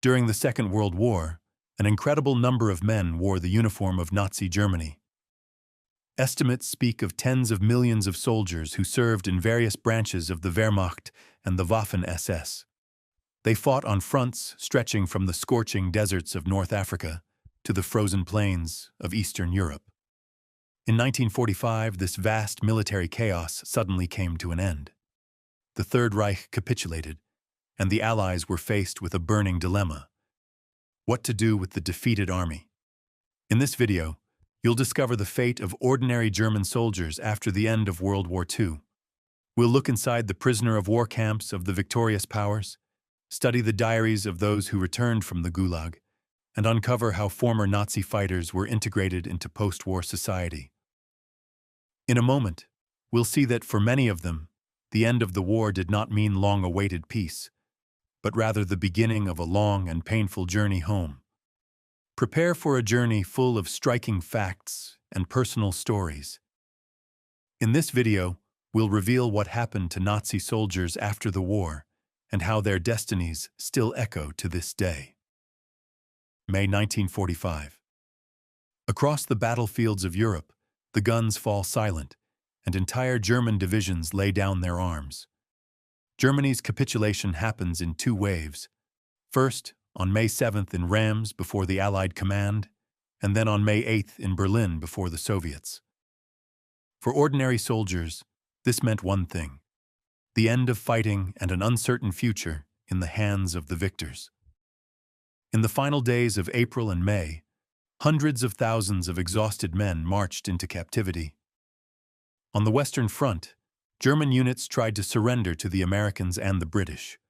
During the Second World War, an incredible number of men wore the uniform of Nazi Germany. Estimates speak of tens of millions of soldiers who served in various branches of the Wehrmacht and the Waffen-SS. They fought on fronts stretching from the scorching deserts of North Africa to the frozen plains of Eastern Europe. In 1945, this vast military chaos suddenly came to an end. The Third Reich capitulated, and the Allies were faced with a burning dilemma: what to do with the defeated army. In this video, you'll discover the fate of ordinary German soldiers after the end of World War II. We'll look inside the prisoner of war camps of the victorious powers, study the diaries of those who returned from the Gulag, and uncover how former Nazi fighters were integrated into post-war society. In a moment, we'll see that for many of them, the end of the war did not mean long-awaited peace, but rather the beginning of a long and painful journey home. Prepare for a journey full of striking facts and personal stories. In this video, we'll reveal what happened to Nazi soldiers after the war and how their destinies still echo to this day. May 1945. Across the battlefields of Europe, the guns fall silent, and entire German divisions lay down their arms. Germany's capitulation happens in two waves. First, on May 7th in Reims before the Allied command, and then on May 8th in Berlin before the Soviets. For ordinary soldiers, this meant one thing: the end of fighting and an uncertain future in the hands of the victors. In the final days of April and May, hundreds of thousands of exhausted men marched into captivity. On the Western Front, German units tried to surrender to the Americans and the British.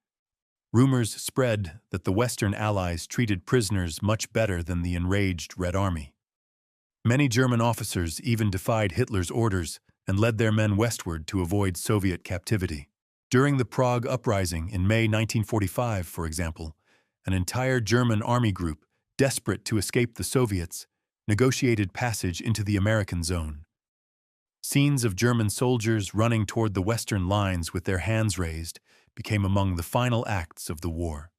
Rumors spread that the Western Allies treated prisoners much better than the enraged Red Army. Many German officers even defied Hitler's orders and led their men westward to avoid Soviet captivity. During the Prague Uprising in May 1945, for example, an entire German army group, desperate to escape the Soviets, negotiated passage into the American zone. Scenes of German soldiers running toward the Western lines with their hands raised became among the final acts of the war.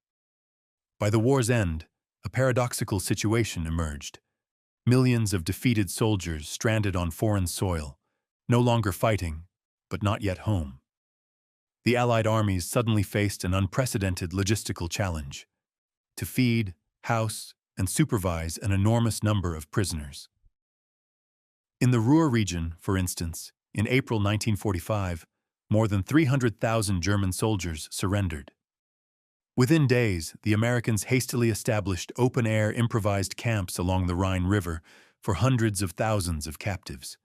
By the war's end, a paradoxical situation emerged. Millions of defeated soldiers stranded on foreign soil, no longer fighting, but not yet home. The Allied armies suddenly faced an unprecedented logistical challenge: to feed, house, and supervise an enormous number of prisoners. In the Ruhr region, for instance, in April 1945, more than 300,000 German soldiers surrendered. Within days, the Americans hastily established open-air improvised camps along the Rhine River for hundreds of thousands of captives.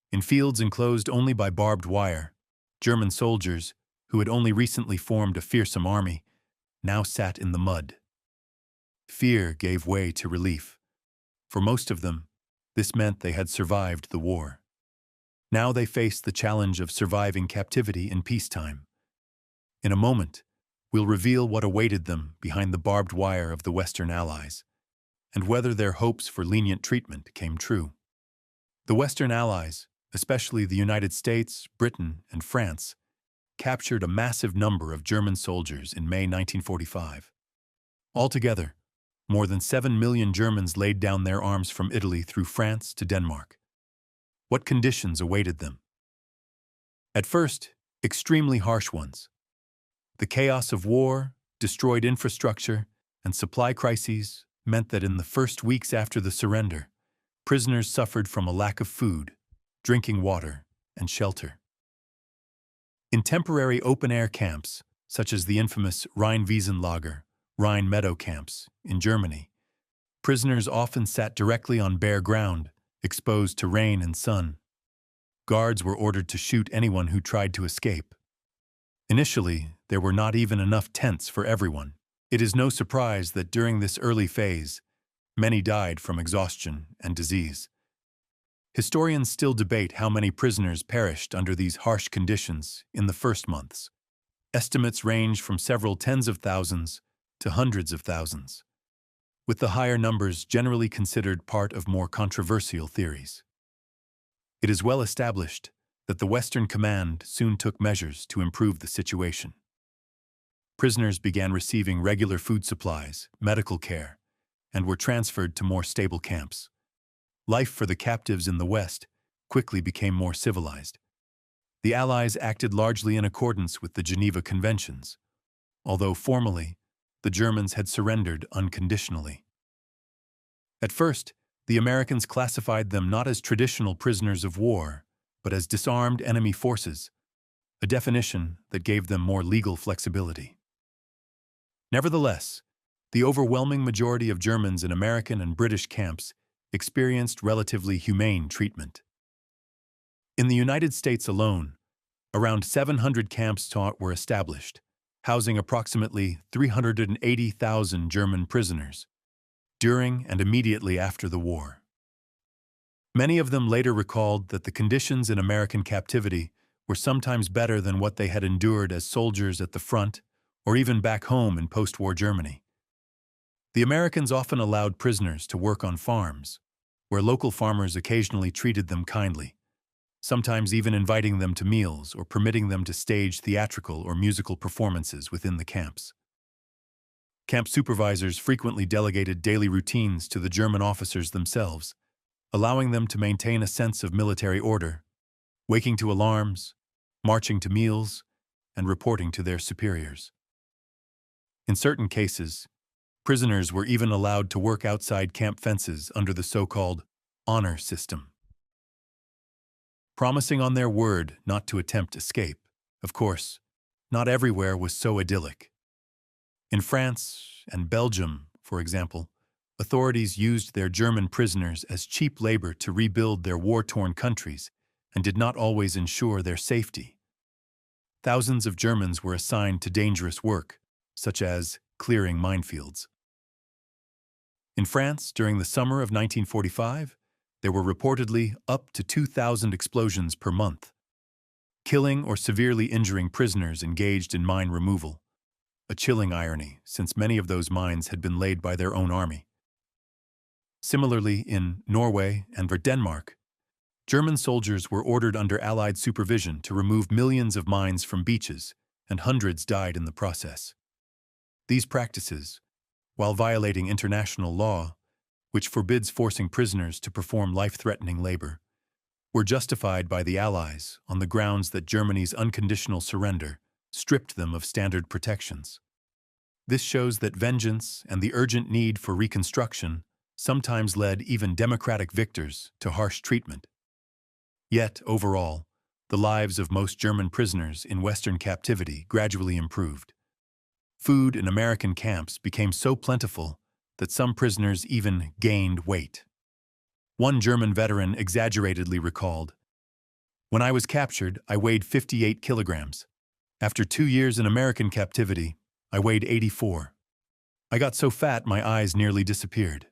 In fields enclosed only by barbed wire, German soldiers, who had only recently formed a fearsome army, now sat in the mud. Fear gave way to relief. For most of them, this meant they had survived the war. Now they faced the challenge of surviving captivity in peacetime. In a moment, we'll reveal what awaited them behind the barbed wire of the Western Allies, and whether their hopes for lenient treatment came true. The Western Allies, especially the United States, Britain, and France, captured a massive number of German soldiers in May 1945. Altogether, more than 7 million Germans laid down their arms from Italy through France to Denmark. What conditions awaited them? At first, extremely harsh ones. The chaos of war, destroyed infrastructure, and supply crises meant that in the first weeks after the surrender, prisoners suffered from a lack of food, drinking water, and shelter. In temporary open-air camps, such as the infamous Rheinwiesenlager, Rhine Meadow camps, in Germany, prisoners often sat directly on bare ground, exposed to rain and sun. Guards were ordered to shoot anyone who tried to escape. Initially, there were not even enough tents for everyone. It is no surprise that during this early phase, many died from exhaustion and disease. Historians still debate how many prisoners perished under these harsh conditions in the first months. Estimates range from several tens of thousands to hundreds of thousands, with the higher numbers generally considered part of more controversial theories. It is well established that the Western Command soon took measures to improve the situation. prisoners began receiving regular food supplies, medical care, and were transferred to more stable camps. Life for the captives in the West quickly became more civilized. The Allies acted largely in accordance with the Geneva Conventions, although formally, the Germans had surrendered unconditionally. At first, the Americans classified them not as traditional prisoners of war, but as disarmed enemy forces, a definition that gave them more legal flexibility. Nevertheless, the overwhelming majority of Germans in American and British camps experienced relatively humane treatment. In the United States alone, around 700 camps were established, housing approximately 380,000 German prisoners during and immediately after the war. Many of them later recalled that the conditions in American captivity were sometimes better than what they had endured as soldiers at the front or even back home in post-war Germany. The Americans often allowed prisoners to work on farms, where local farmers occasionally treated them kindly, sometimes even inviting them to meals or permitting them to stage theatrical or musical performances within the camps. Camp supervisors frequently delegated daily routines to the German officers themselves, allowing them to maintain a sense of military order, waking to alarms, marching to meals, and reporting to their superiors. In certain cases, prisoners were even allowed to work outside camp fences under the so-called honor system, promising on their word not to attempt escape. Of course, not everywhere was so idyllic. In France and Belgium, for example, authorities used their German prisoners as cheap labor to rebuild their war-torn countries and did not always ensure their safety. Thousands of Germans were assigned to dangerous work, such as clearing minefields. In France, during the summer of 1945, there were reportedly up to 2,000 explosions per month, killing or severely injuring prisoners engaged in mine removal, a chilling irony since many of those mines had been laid by their own army. Similarly, in Norway and Denmark, German soldiers were ordered under Allied supervision to remove millions of mines from beaches, and hundreds died in the process. These practices, while violating international law, which forbids forcing prisoners to perform life-threatening labor, were justified by the Allies on the grounds that Germany's unconditional surrender stripped them of standard protections. This shows that vengeance and the urgent need for reconstruction sometimes led even democratic victors to harsh treatment. Yet, overall, the lives of most German prisoners in Western captivity gradually improved. Food in American camps became so plentiful that some prisoners even gained weight. One German veteran exaggeratedly recalled, "When I was captured, I weighed 58 kilograms. After 2 years in American captivity, I weighed 84. I got so fat my eyes nearly disappeared."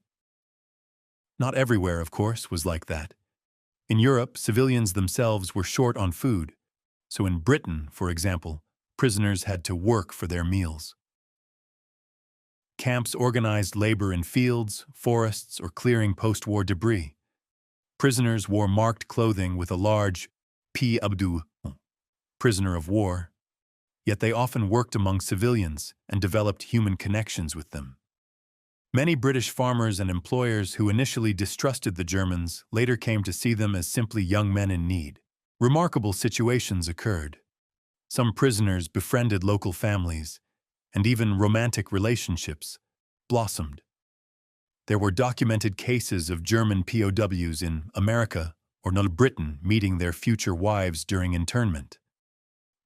Not everywhere, of course, was like that. In Europe, civilians themselves were short on food, so in Britain, for example, prisoners had to work for their meals. Camps organized labor in fields, forests, or clearing post-war debris. Prisoners wore marked clothing with a large P. Abdu, prisoner of war, yet they often worked among civilians and developed human connections with them. Many British farmers and employers who initially distrusted the Germans later came to see them as simply young men in need. Remarkable situations occurred. Some prisoners befriended local families, and even romantic relationships blossomed. There were documented cases of German POWs in America or Britain meeting their future wives during internment.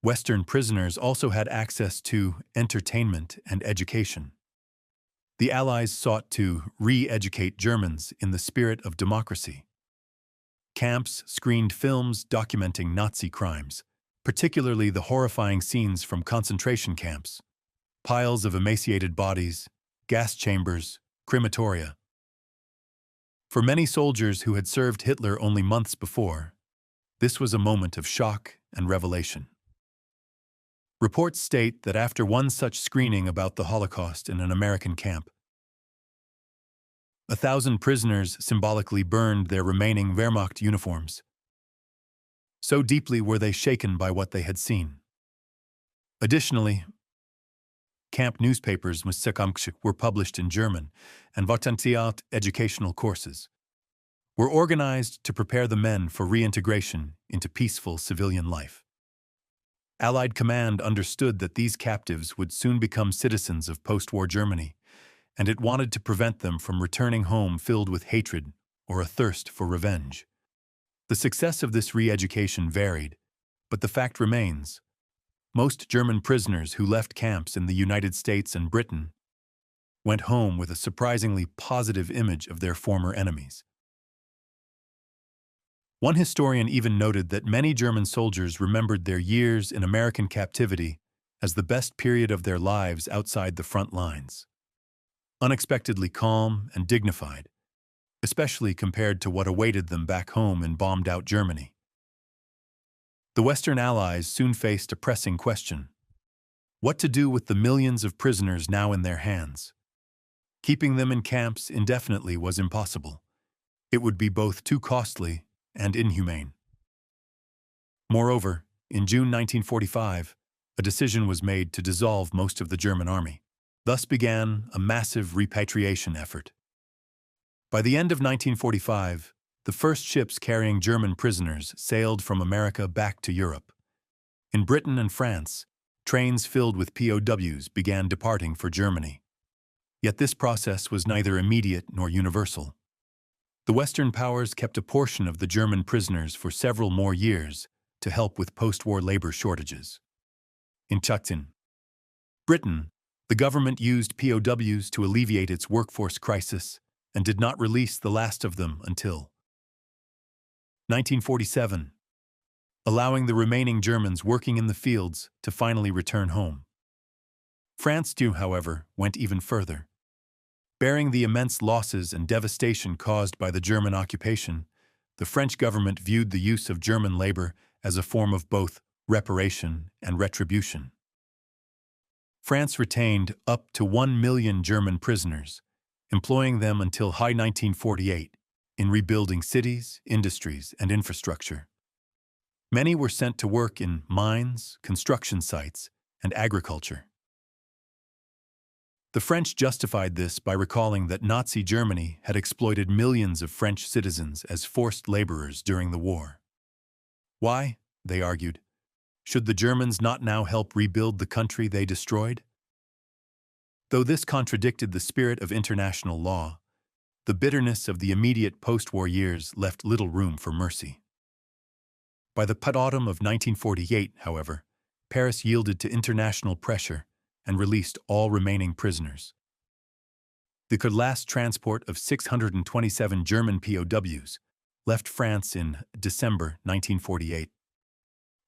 Western prisoners also had access to entertainment and education. The Allies sought to re-educate Germans in the spirit of democracy. Camps screened films documenting Nazi crimes, particularly the horrifying scenes from concentration camps, piles of emaciated bodies, gas chambers, crematoria. For many soldiers who had served Hitler only months before, this was a moment of shock and revelation. Reports state that after one such screening about the Holocaust in an American camp, 1,000 prisoners symbolically burned their remaining Wehrmacht uniforms. So deeply were they shaken by what they had seen. Additionally, camp newspapers were published in German, and Votentiat educational courses were organized to prepare the men for reintegration into peaceful civilian life. Allied command understood that these captives would soon become citizens of post-war Germany, and it wanted to prevent them from returning home filled with hatred or a thirst for revenge. The success of this re-education varied, but the fact remains: most German prisoners who left camps in the United States and Britain went home with a surprisingly positive image of their former enemies. One historian even noted that many German soldiers remembered their years in American captivity as the best period of their lives outside the front lines. Unexpectedly calm and dignified, especially compared to what awaited them back home in bombed-out Germany. The Western Allies soon faced a pressing question: what to do with the millions of prisoners now in their hands? Keeping them in camps indefinitely was impossible. It would be both too costly and inhumane. Moreover, in June 1945, a decision was made to dissolve most of the German army. Thus began a massive repatriation effort. By the end of 1945, the first ships carrying German prisoners sailed from America back to Europe. In Britain and France, trains filled with POWs began departing for Germany. Yet this process was neither immediate nor universal. The Western powers kept a portion of the German prisoners for several more years to help with post-war labor shortages. In Britain, the government used POWs to alleviate its workforce crisis and did not release the last of them until 1947, allowing the remaining Germans working in the fields to finally return home. France, too, however, went even further. Bearing the immense losses and devastation caused by the German occupation, the French government viewed the use of German labor as a form of both reparation and retribution. France retained up to 1 million German prisoners, employing them until high 1948 in rebuilding cities, industries, and infrastructure. Many were sent to work in mines, construction sites, and agriculture. The French justified this by recalling that Nazi Germany had exploited millions of French citizens as forced laborers during the war. Why, they argued, should the Germans not now help rebuild the country they destroyed? Though this contradicted the spirit of international law, the bitterness of the immediate post-war years left little room for mercy. By the autumn of 1948, however, Paris yielded to international pressure and released all remaining prisoners. The last transport of 627 German POWs left France in December 1948.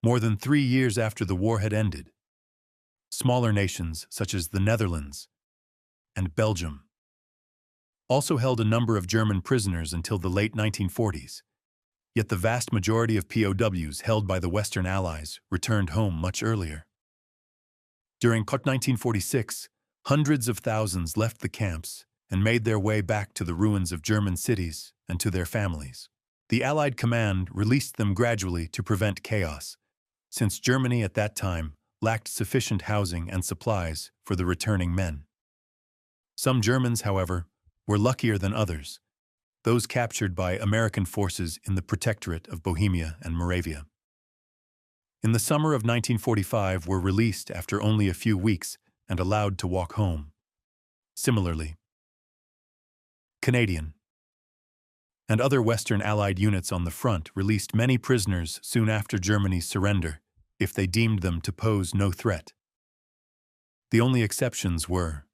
More than 3 years after the war had ended, smaller nations such as the Netherlands and Belgium also held a number of German prisoners until the late 1940s, yet the vast majority of POWs held by the Western Allies returned home much earlier. During 1946, hundreds of thousands left the camps and made their way back to the ruins of German cities and to their families. The Allied command released them gradually to prevent chaos, since Germany at that time lacked sufficient housing and supplies for the returning men. Some Germans, however, were luckier than others, those captured by American forces in the Protectorate of Bohemia and Moravia. In the summer of 1945 were released after only a few weeks and allowed to walk home. Similarly, Canadian and other Western Allied units on the front released many prisoners soon after Germany's surrender, if they deemed them to pose no threat. The only exceptions were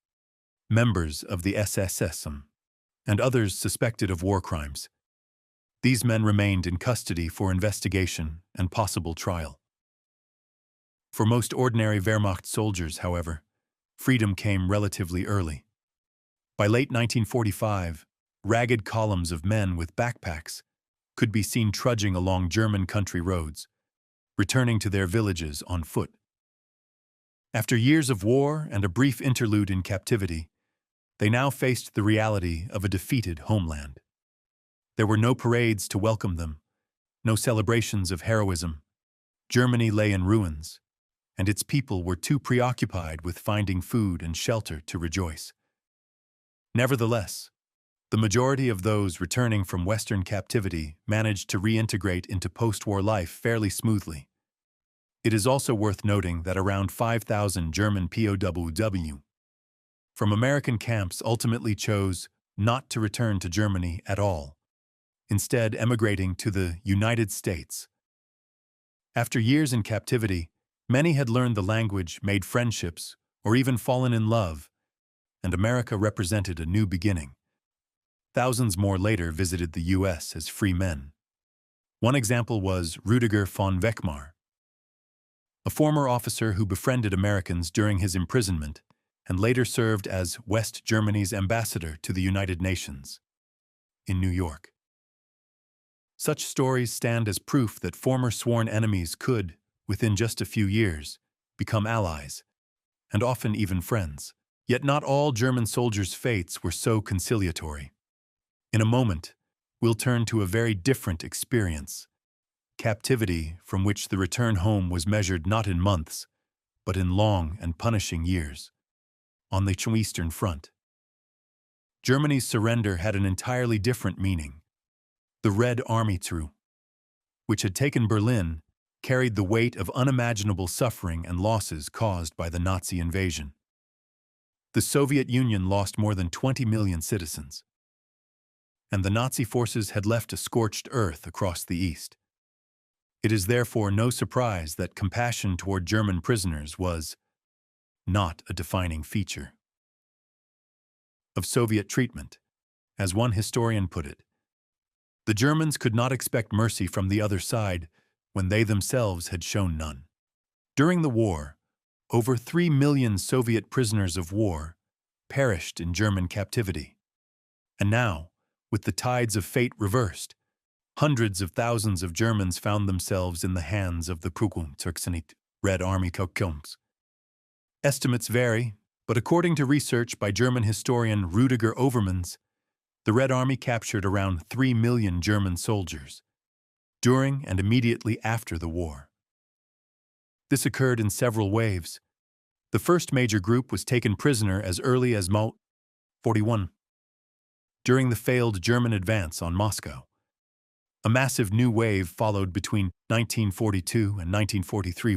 members of the SS and others suspected of war crimes. These men remained in custody for investigation and possible trial. For most ordinary Wehrmacht soldiers, however, freedom came relatively early. By late 1945, ragged columns of men with backpacks could be seen trudging along German country roads, returning to their villages on foot. After years of war and a brief interlude in captivity, they now faced the reality of a defeated homeland. There were no parades to welcome them, no celebrations of heroism. Germany lay in ruins, and its people were too preoccupied with finding food and shelter to rejoice. Nevertheless, the majority of those returning from Western captivity managed to reintegrate into post-war life fairly smoothly. It is also worth noting that around 5,000 German POW from American camps ultimately chose not to return to Germany at all, instead emigrating to the United States. After years in captivity, many had learned the language, made friendships, or even fallen in love, and America represented a new beginning. Thousands more later visited the U.S. as free men. One example was Rüdiger von Weckmar, a former officer who befriended Americans during his imprisonment and later served as West Germany's ambassador to the United Nations in New York. Such stories stand as proof that former sworn enemies could, within just a few years, become allies, and often even friends. Yet not all German soldiers' fates were so conciliatory. In a moment, we'll turn to a very different experience: captivity from which the return home was measured not in months, but in long and punishing years. On the Eastern Front, Germany's surrender had an entirely different meaning. The Red Army troop, which had taken Berlin, carried the weight of unimaginable suffering and losses caused by the Nazi invasion. The Soviet Union lost more than 20 million citizens, and the Nazi forces had left a scorched earth across the East. It is therefore no surprise that compassion toward German prisoners was not a defining feature of Soviet treatment. As one historian put it, the Germans could not expect mercy from the other side when they themselves had shown none. During the war, over 3 million Soviet prisoners of war perished in German captivity. And now, with the tides of fate reversed, hundreds of thousands of Germans found themselves in the hands of the Prügeltürksenit Red Army camps. Estimates vary, but according to research by German historian Rüdiger Overmans, the Red Army captured around 3 million German soldiers during and immediately after the war. This occurred in several waves. The first major group was taken prisoner as early as May 41, during the failed German advance on Moscow. A massive new wave followed between 1942 and 1943,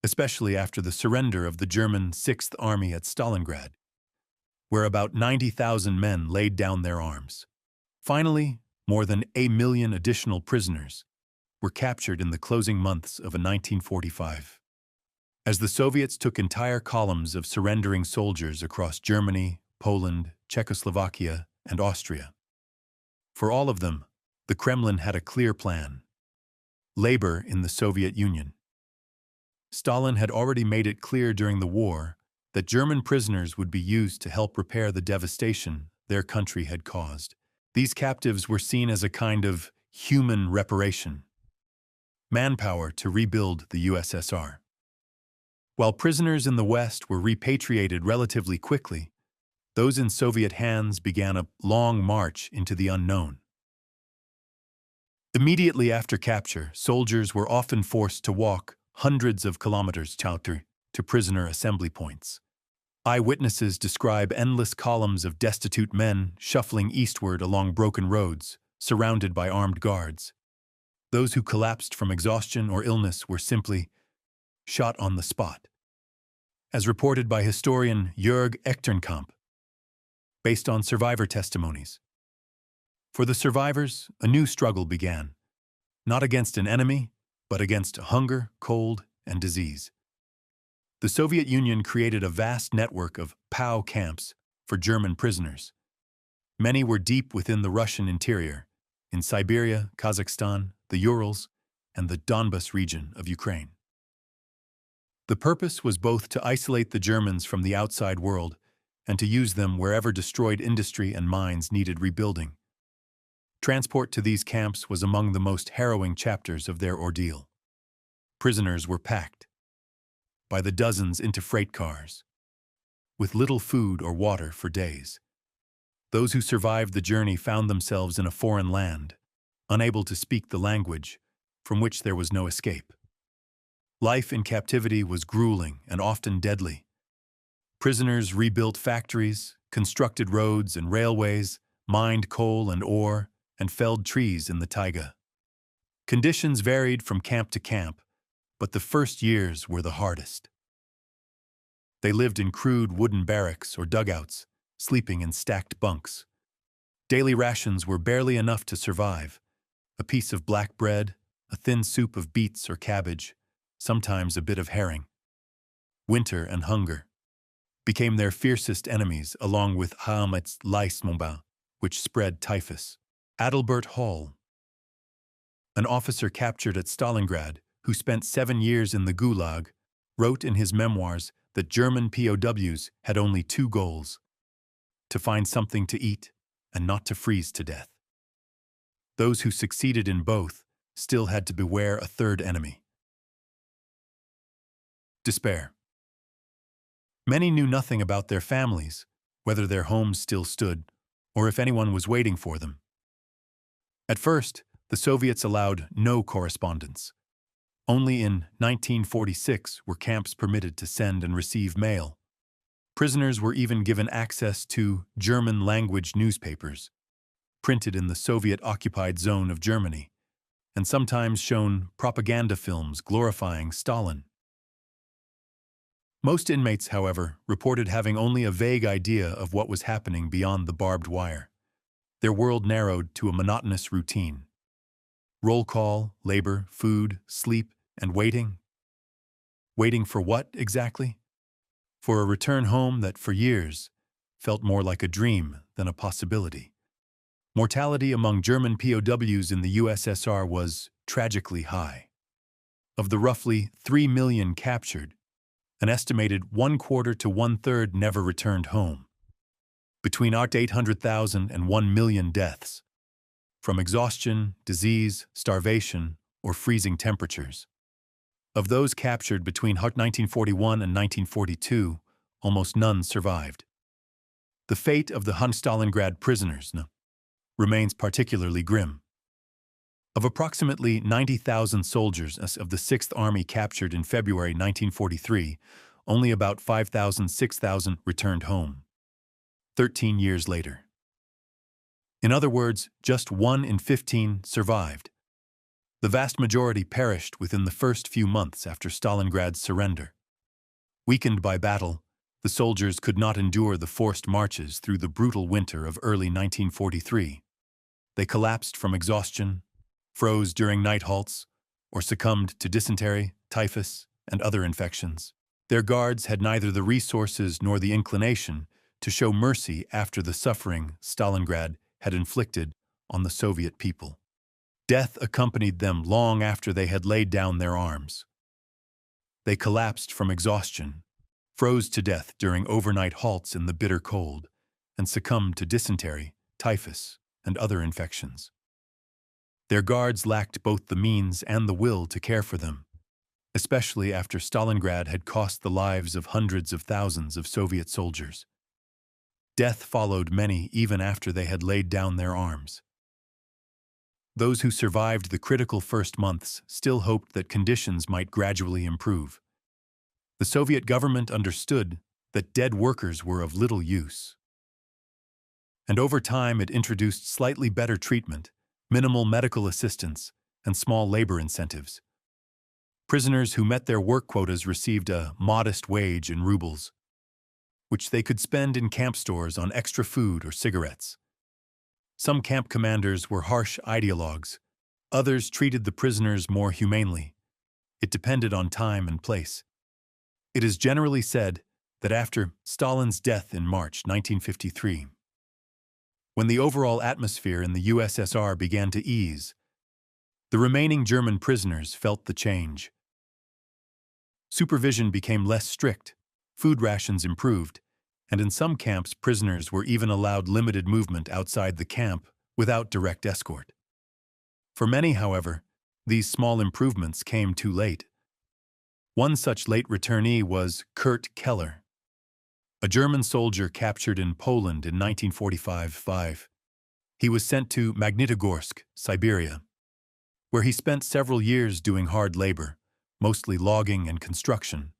especially after the surrender of the German 6th Army at Stalingrad, where about 90,000 men laid down their arms. Finally, more than 1 million additional prisoners were captured in the closing months of 1945. As the Soviets took entire columns of surrendering soldiers across Germany, Poland, Czechoslovakia, and Austria. For all of them, the Kremlin had a clear plan: labor in the Soviet Union. Stalin had already made it clear during the war that German prisoners would be used to help repair the devastation their country had caused. These captives were seen as a kind of human reparation, manpower to rebuild the USSR. While prisoners in the West were repatriated relatively quickly, those in Soviet hands began a long march into the unknown. Immediately after capture, soldiers were often forced to walk hundreds of kilometers to prisoner assembly points. Eyewitnesses describe endless columns of destitute men shuffling eastward along broken roads, surrounded by armed guards. Those who collapsed from exhaustion or illness were simply shot on the spot. As reported by historian Jörg Echternkamp, based on survivor testimonies. For the survivors, a new struggle began, not against an enemy, but against hunger, cold, and disease. The Soviet Union created a vast network of POW camps for German prisoners. Many were deep within the Russian interior, in Siberia, Kazakhstan, the Urals, and the Donbas region of Ukraine. The purpose was both to isolate the Germans from the outside world and to use them wherever destroyed industry and mines needed rebuilding. Transport to these camps was among the most harrowing chapters of their ordeal. Prisoners were packed by the dozens into freight cars, with little food or water for days. Those who survived the journey found themselves in a foreign land, unable to speak the language, from which there was no escape. Life in captivity was grueling and often deadly. Prisoners rebuilt factories, constructed roads and railways, mined coal and ore, and felled trees in the taiga. Conditions varied from camp to camp, but the first years were the hardest. They lived in crude wooden barracks or dugouts, sleeping in stacked bunks. Daily rations were barely enough to survive: a piece of black bread, a thin soup of beets or cabbage, sometimes a bit of herring. Winter and hunger became their fiercest enemies, along with Hamet's Leismobin, which spread typhus. Adalbert Hall, an officer captured at Stalingrad who spent 7 years in the Gulag, wrote in his memoirs that German POWs had only 2 goals: to find something to eat and not to freeze to death. Those who succeeded in both still had to beware a third enemy: despair. Many knew nothing about their families, whether their homes still stood, or if anyone was waiting for them. At first, the Soviets allowed no correspondence. Only in 1946 were camps permitted to send and receive mail. Prisoners were even given access to German-language newspapers, printed in the Soviet-occupied zone of Germany, and sometimes shown propaganda films glorifying Stalin. Most inmates, however, reported having only a vague idea of what was happening beyond the barbed wire. Their world narrowed to a monotonous routine: roll call, labor, food, sleep, and waiting. Waiting for what, exactly? For a return home that, for years, felt more like a dream than a possibility. Mortality among German POWs in the USSR was tragically high. Of the roughly 3 million captured, an estimated 1/4 to 1/3 never returned home. Between 800,000 and 1 million deaths, from exhaustion, disease, starvation, or freezing temperatures. Of those captured between 1941 and 1942, almost none survived. The fate of the Stalingrad prisoners remains particularly grim. Of approximately 90,000 soldiers of the 6th Army captured in February 1943, only about 6,000 returned home 13 years later. In other words, just 1 in 15 survived. The vast majority perished within the first few months after Stalingrad's surrender. Weakened by battle, the soldiers could not endure the forced marches through the brutal winter of early 1943. They collapsed from exhaustion, froze during night halts, or succumbed to dysentery, typhus, and other infections. Their guards had neither the resources nor the inclination to show mercy after the suffering Stalingrad had inflicted on the Soviet people. Death accompanied them long after they had laid down their arms. They collapsed from exhaustion, froze to death during overnight halts in the bitter cold, and succumbed to dysentery, typhus, and other infections. Their guards lacked both the means and the will to care for them, especially after Stalingrad had cost the lives of hundreds of thousands of Soviet soldiers. Death followed many even after they had laid down their arms. Those who survived the critical first months still hoped that conditions might gradually improve. The Soviet government understood that dead workers were of little use. And over time it introduced slightly better treatment, minimal medical assistance, and small labor incentives. Prisoners who met their work quotas received a modest wage in rubles, which they could spend in camp stores on extra food or cigarettes. Some camp commanders were harsh ideologues. Others treated the prisoners more humanely. It depended on time and place. It is generally said that after Stalin's death in March 1953, when the overall atmosphere in the USSR began to ease, the remaining German prisoners felt the change. Supervision became less strict, food rations improved, and in some camps prisoners were even allowed limited movement outside the camp without direct escort. For many, however, these small improvements came too late. One such late returnee was Kurt Keller, a German soldier captured in Poland in 1945. He was sent to Magnitogorsk, Siberia, where he spent several years doing hard labor, mostly logging and construction.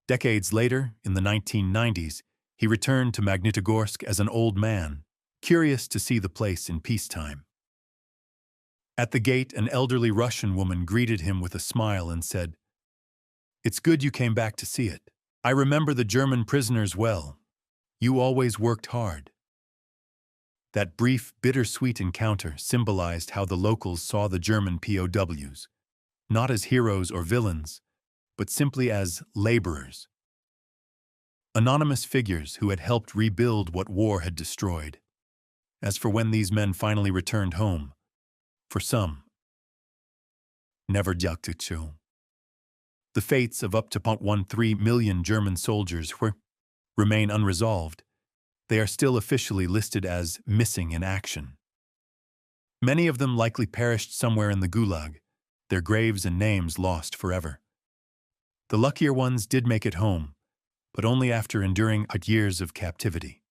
Decades later, in the 1990s, he returned to Magnitogorsk as an old man, curious to see the place in peacetime. At the gate, an elderly Russian woman greeted him with a smile and said, "It's good you came back to see it. I remember the German prisoners well. You always worked hard." That brief, bittersweet encounter symbolized how the locals saw the German POWs, not as heroes or villains, but simply as laborers. Anonymous figures who had helped rebuild what war had destroyed. As for when these men finally returned home, for some, never to. The fates of up to 1.13 million German soldiers remain unresolved. They are still officially listed as missing in action. Many of them likely perished somewhere in the Gulag, their graves and names lost forever. The luckier ones did make it home, but only after enduring years of captivity.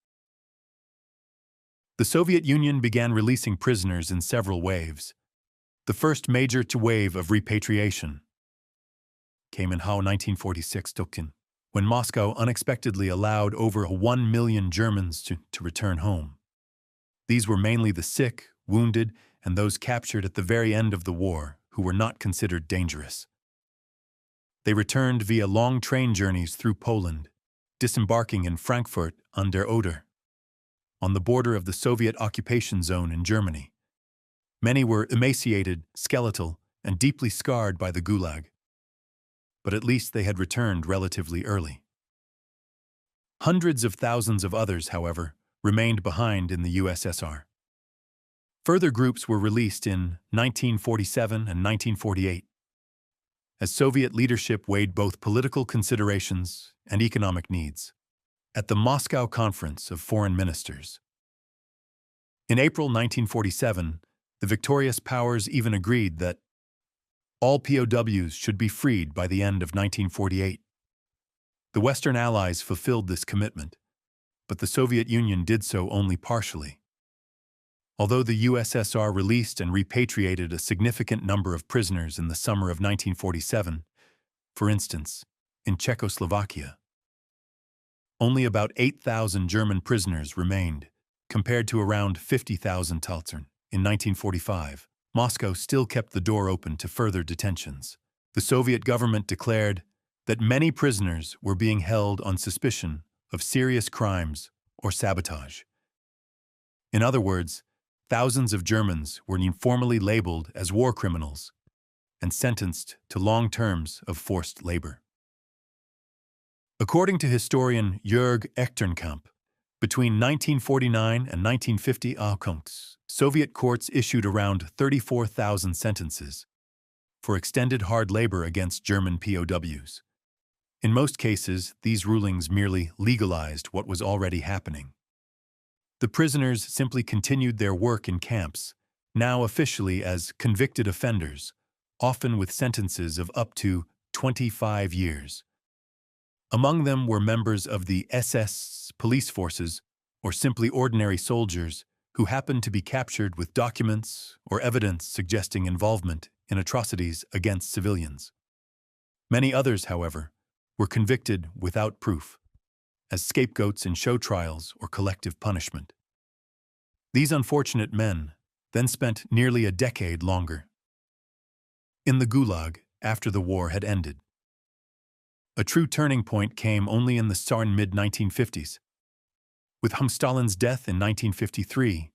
The Soviet Union began releasing prisoners in several waves. The first major wave of repatriation came in 1946 when Moscow unexpectedly allowed over 1 million Germans to return home. These were mainly the sick, wounded, and those captured at the very end of the war who were not considered dangerous. They returned via long train journeys through Poland, disembarking in Frankfurt an der Oder, on the border of the Soviet occupation zone in Germany. Many were emaciated, skeletal, and deeply scarred by the Gulag. But at least they had returned relatively early. Hundreds of thousands of others, however, remained behind in the USSR. Further groups were released in 1947 and 1948, as Soviet leadership weighed both political considerations and economic needs. At the Moscow Conference of Foreign Ministers. In April 1947, the victorious powers even agreed that all POWs should be freed by the end of 1948. The Western Allies fulfilled this commitment, but the Soviet Union did so only partially. Although the USSR released and repatriated a significant number of prisoners in the summer of 1947, for instance, in Czechoslovakia, only about 8,000 German prisoners remained, compared to around 50,000 Talzern in 1945. Moscow still kept the door open to further detentions. The Soviet government declared that many prisoners were being held on suspicion of serious crimes or sabotage. In other words, thousands of Germans were informally labeled as war criminals and sentenced to long terms of forced labor. According to historian Jörg Echternkamp, between 1949 and 1950, Soviet courts issued around 34,000 sentences for extended hard labor against German POWs. In most cases, these rulings merely legalized what was already happening. The prisoners simply continued their work in camps, now officially as convicted offenders, often with sentences of up to 25 years. Among them were members of the SS police forces or simply ordinary soldiers who happened to be captured with documents or evidence suggesting involvement in atrocities against civilians. Many others, however, were convicted without proof, as scapegoats in show trials or collective punishment. These unfortunate men then spent nearly a decade longer in the Gulag after the war had ended. A true turning point came only in the mid-1950s. With Stalin's death in 1953,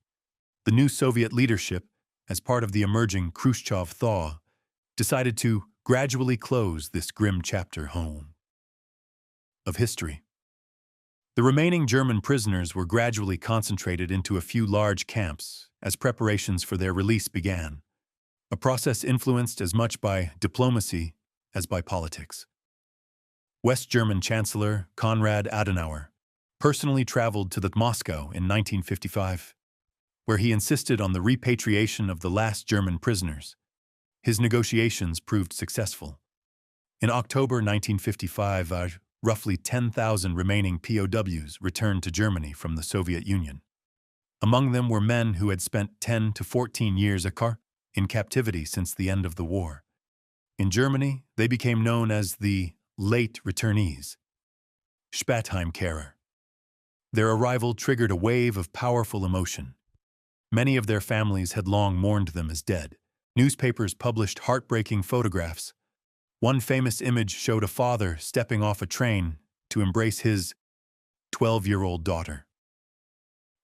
the new Soviet leadership, as part of the emerging Khrushchev thaw, decided to gradually close this grim chapter of history. The remaining German prisoners were gradually concentrated into a few large camps as preparations for their release began, a process influenced as much by diplomacy as by politics. West German Chancellor Konrad Adenauer personally traveled to Moscow in 1955, where he insisted on the repatriation of the last German prisoners. His negotiations proved successful. In October 1955, roughly 10,000 remaining POWs returned to Germany from the Soviet Union. Among them were men who had spent 10 to 14 years in captivity since the end of the war. In Germany, they became known as the late returnees, Spätheimkehrer. Their arrival triggered a wave of powerful emotion. Many of their families had long mourned them as dead. Newspapers published heartbreaking photographs. One famous image showed a father stepping off a train to embrace his 12-year-old daughter.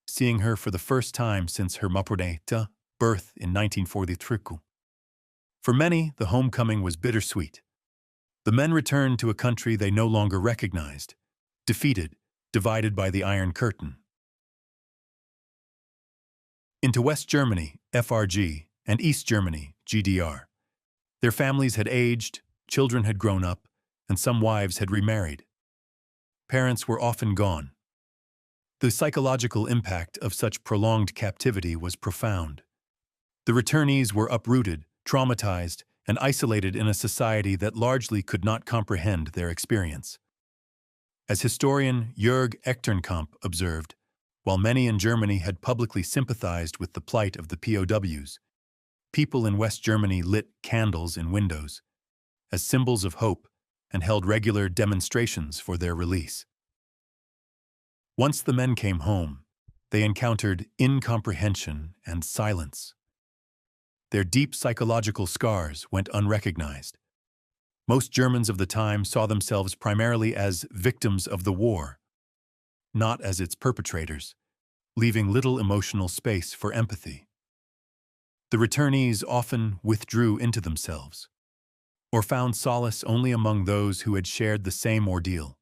Seeing her for the first time since her Maprodeta birth in 1943. For many, the homecoming was bittersweet. The men returned to a country they no longer recognized, defeated, divided by the Iron Curtain. Into West Germany, FRG, and East Germany, GDR. Their families had aged, children had grown up, and some wives had remarried. Parents were often gone. The psychological impact of such prolonged captivity was profound. The returnees were uprooted, traumatized, and isolated in a society that largely could not comprehend their experience. As historian Jörg Echternkamp observed, while many in Germany had publicly sympathized with the plight of the POWs, people in West Germany lit candles in windows as symbols of hope and held regular demonstrations for their release. Once the men came home, they encountered incomprehension and silence. Their deep psychological scars went unrecognized. Most Germans of the time saw themselves primarily as victims of the war, not as its perpetrators, leaving little emotional space for empathy. The returnees often withdrew into themselves, or found solace only among those who had shared the same ordeal,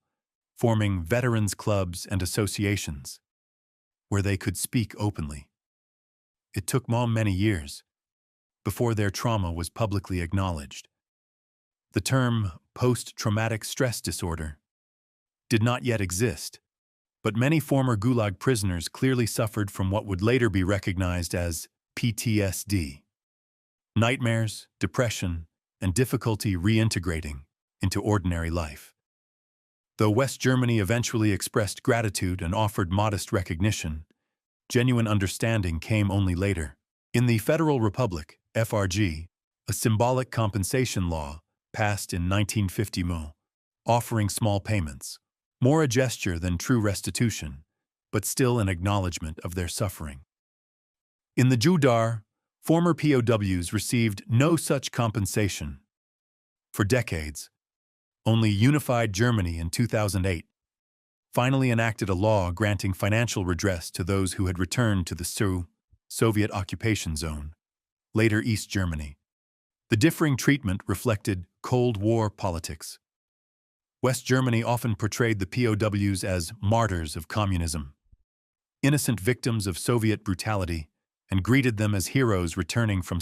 forming veterans' clubs and associations, where they could speak openly. It took many years before their trauma was publicly acknowledged. The term post-traumatic stress disorder did not yet exist, but many former Gulag prisoners clearly suffered from what would later be recognized as PTSD. Nightmares, depression, and difficulty reintegrating into ordinary life. Though West Germany eventually expressed gratitude and offered modest recognition, genuine understanding came only later. In the Federal Republic, FRG, a symbolic compensation law passed in 1950 offering small payments, more a gesture than true restitution, but still an acknowledgement of their suffering. In the GDR, former POWs received no such compensation. For decades, only unified Germany in 2008 finally enacted a law granting financial redress to those who had returned to the Soviet occupation zone, later East Germany. The differing treatment reflected Cold War politics. West Germany often portrayed the POWs as martyrs of communism, innocent victims of Soviet brutality, and greeted them as heroes returning from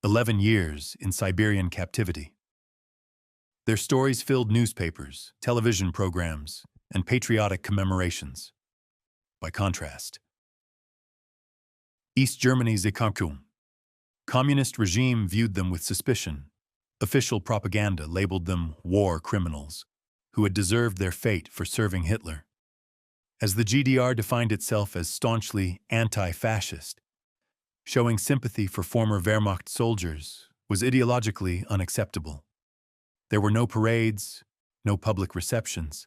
11 years in Siberian captivity. Their stories filled newspapers, television programs, and patriotic commemorations. By contrast, East Germany's communist regime viewed them with suspicion. Official propaganda labeled them war criminals who had deserved their fate for serving Hitler. As the GDR defined itself as staunchly anti-fascist, showing sympathy for former Wehrmacht soldiers was ideologically unacceptable. There were no parades, no public receptions.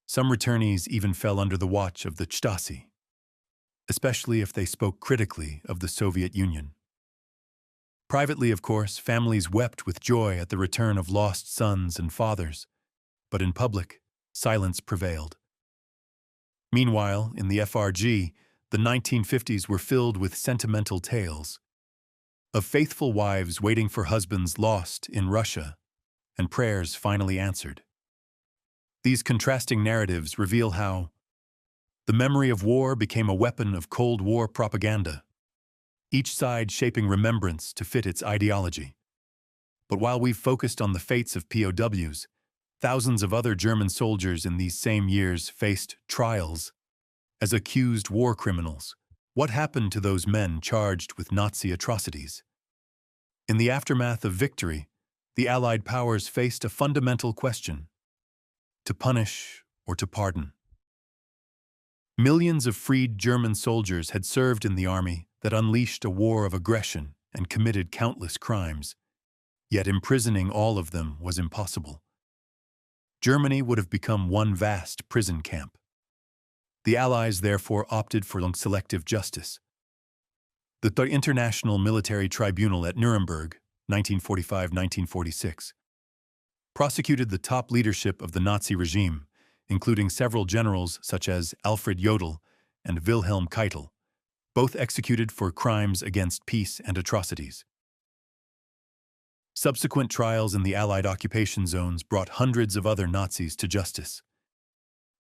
Some returnees even fell under the watch of the Stasi, especially if they spoke critically of the Soviet Union. Privately, of course, families wept with joy at the return of lost sons and fathers, but in public, silence prevailed. Meanwhile, in the FRG, the 1950s were filled with sentimental tales of faithful wives waiting for husbands lost in Russia and prayers finally answered. These contrasting narratives reveal how the memory of war became a weapon of Cold War propaganda, each side shaping remembrance to fit its ideology. But while we've focused on the fates of POWs, thousands of other German soldiers in these same years faced trials as accused war criminals. What happened to those men charged with Nazi atrocities? In the aftermath of victory, the Allied powers faced a fundamental question: to punish or to pardon. Millions of freed German soldiers had served in the army that unleashed a war of aggression and committed countless crimes. Yet imprisoning all of them was impossible. Germany would have become one vast prison camp. The Allies therefore opted for selective justice. The International Military Tribunal at Nuremberg, 1945-1946, prosecuted the top leadership of the Nazi regime, including several generals such as Alfred Jodl and Wilhelm Keitel, both executed for crimes against peace and atrocities. Subsequent trials in the Allied occupation zones brought hundreds of other Nazis to justice.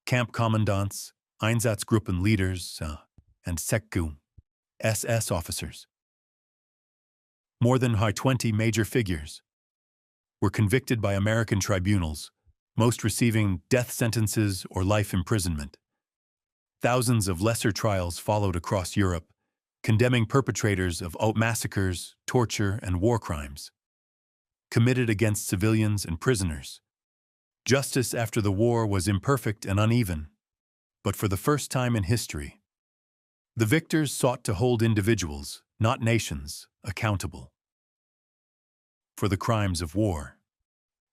Camp commandants, Einsatzgruppen leaders, and Sekku, SS officers. More than 20 major figures were convicted by American tribunals, most receiving death sentences or life imprisonment. Thousands of lesser trials followed across Europe, condemning perpetrators of massacres, torture, and war crimes committed against civilians and prisoners. Justice after the war was imperfect and uneven, but for the first time in history, the victors sought to hold individuals, not nations, accountable for the crimes of war.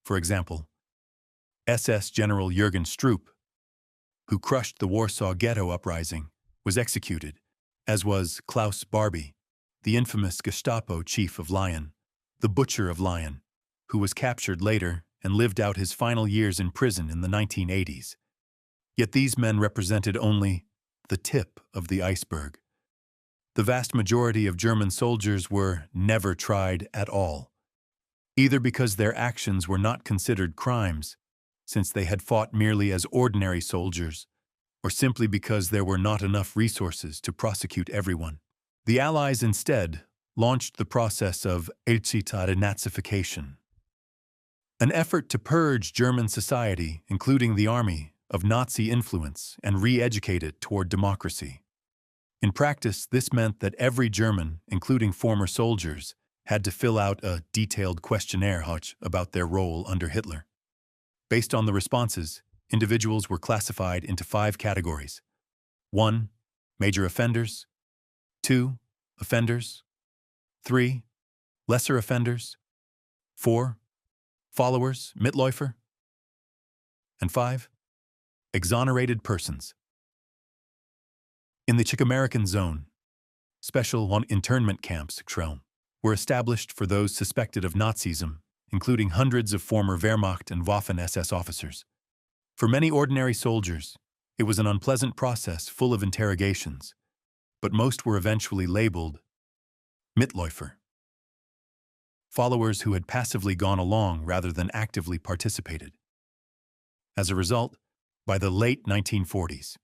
For example, SS General Jürgen Stroop, who crushed the Warsaw Ghetto uprising, was executed, as was Klaus Barbie, the infamous Gestapo chief of Lyon, the Butcher of Lyon, who was captured later and lived out his final years in prison in the 1980s. Yet these men represented only the tip of the iceberg. The vast majority of German soldiers were never tried at all, either because their actions were not considered crimes, since they had fought merely as ordinary soldiers, or simply because there were not enough resources to prosecute everyone. The Allies instead launched the process of denazification, an effort to purge German society, including the army, of Nazi influence and re-educate it toward democracy. In practice, this meant that every German, including former soldiers, had to fill out a detailed questionnaire about their role under Hitler. Based on the responses, individuals were classified into 5 categories. 1. Major offenders. 2. Offenders. 3. Lesser offenders. 4. Followers, Mitläufer. And 5. Exonerated persons. In the Czech American zone, special internment camps were established for those suspected of Nazism, including hundreds of former Wehrmacht and Waffen-SS officers. For many ordinary soldiers, it was an unpleasant process full of interrogations, but most were eventually labeled Mitläufer, followers who had passively gone along rather than actively participated. As a result, by the late 1940s,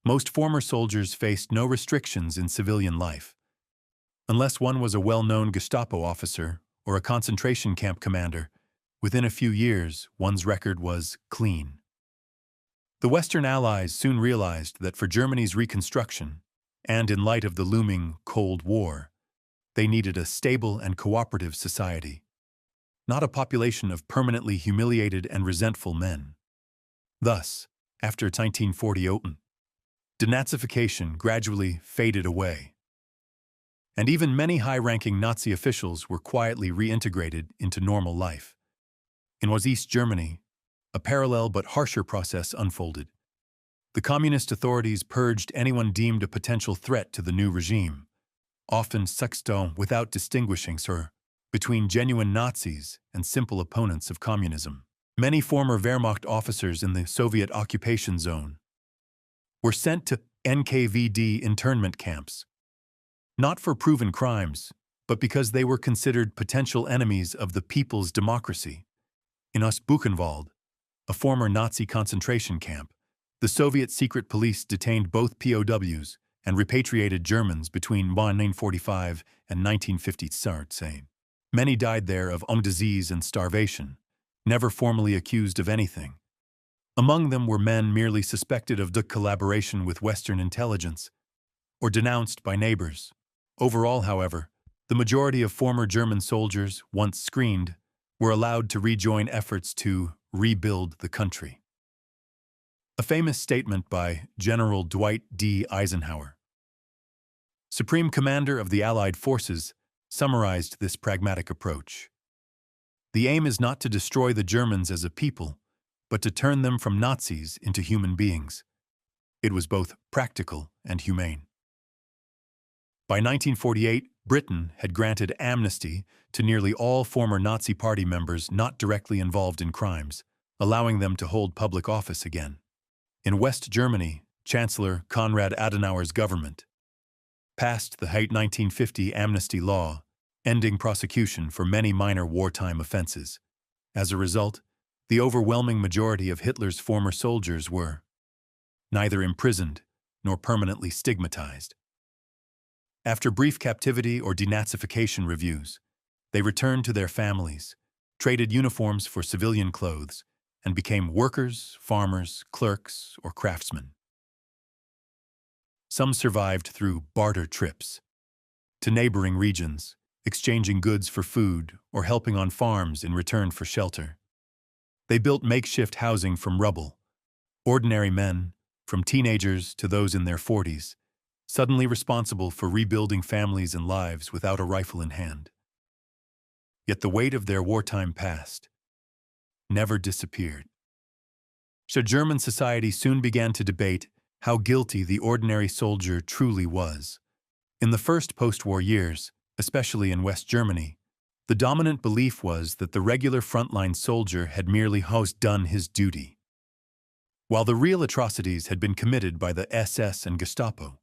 most former soldiers faced no restrictions in civilian life. Unless one was a well-known Gestapo officer or a concentration camp commander, within a few years, one's record was clean. The Western Allies soon realized that for Germany's reconstruction, and in light of the looming Cold War, they needed a stable and cooperative society, not a population of permanently humiliated and resentful men. Thus, after 1948, denazification gradually faded away, and even many high-ranking Nazi officials were quietly reintegrated into normal life. In East Germany, a parallel but harsher process unfolded. The communist authorities purged anyone deemed a potential threat to the new regime, often without distinguishing between genuine Nazis and simple opponents of communism. Many former Wehrmacht officers in the Soviet occupation zone were sent to NKVD internment camps, not for proven crimes, but because they were considered potential enemies of the people's democracy. In Buchenwald, a former Nazi concentration camp, the Soviet secret police detained both POWs and repatriated Germans between 1945 and 1950. Many died there of disease and starvation, never formally accused of anything. Among them were men merely suspected of collaboration with Western intelligence or denounced by neighbors. Overall, however, the majority of former German soldiers, once screened, were allowed to rejoin efforts to rebuild the country. A famous statement by General Dwight D. Eisenhower, Supreme Commander of the Allied Forces, summarized this pragmatic approach. The aim is not to destroy the Germans as a people, but to turn them from Nazis into human beings. It was both practical and humane. By 1948, Britain had granted amnesty to nearly all former Nazi Party members not directly involved in crimes, allowing them to hold public office again. In West Germany, Chancellor Konrad Adenauer's government passed the 1950 amnesty law, ending prosecution for many minor wartime offenses. As a result, the overwhelming majority of Hitler's former soldiers were neither imprisoned nor permanently stigmatized. After brief captivity or denazification reviews, they returned to their families, traded uniforms for civilian clothes, and became workers, farmers, clerks, or craftsmen. Some survived through barter trips to neighboring regions, exchanging goods for food or helping on farms in return for shelter. They built makeshift housing from rubble. Ordinary men, from teenagers to those in their 40s, suddenly responsible for rebuilding families and lives without a rifle in hand. Yet the weight of their wartime past never disappeared. So German society soon began to debate how guilty the ordinary soldier truly was. In the first post-war years, especially in West Germany, the dominant belief was that the regular frontline soldier had merely done his duty, while the real atrocities had been committed by the SS and Gestapo.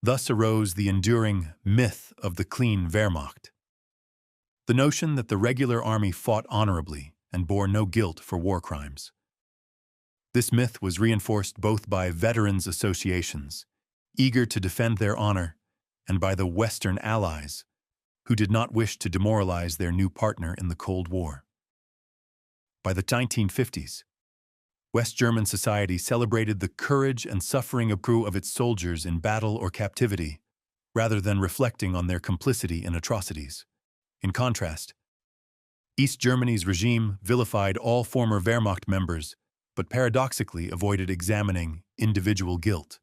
Thus arose the enduring myth of the clean Wehrmacht, the notion that the regular army fought honorably and bore no guilt for war crimes. This myth was reinforced both by veterans' associations, eager to defend their honor, and by the Western allies, who did not wish to demoralize their new partner in the Cold War. By the 1950s, West German society celebrated the courage and suffering of its soldiers in battle or captivity, rather than reflecting on their complicity in atrocities. In contrast, East Germany's regime vilified all former Wehrmacht members, but paradoxically avoided examining individual guilt,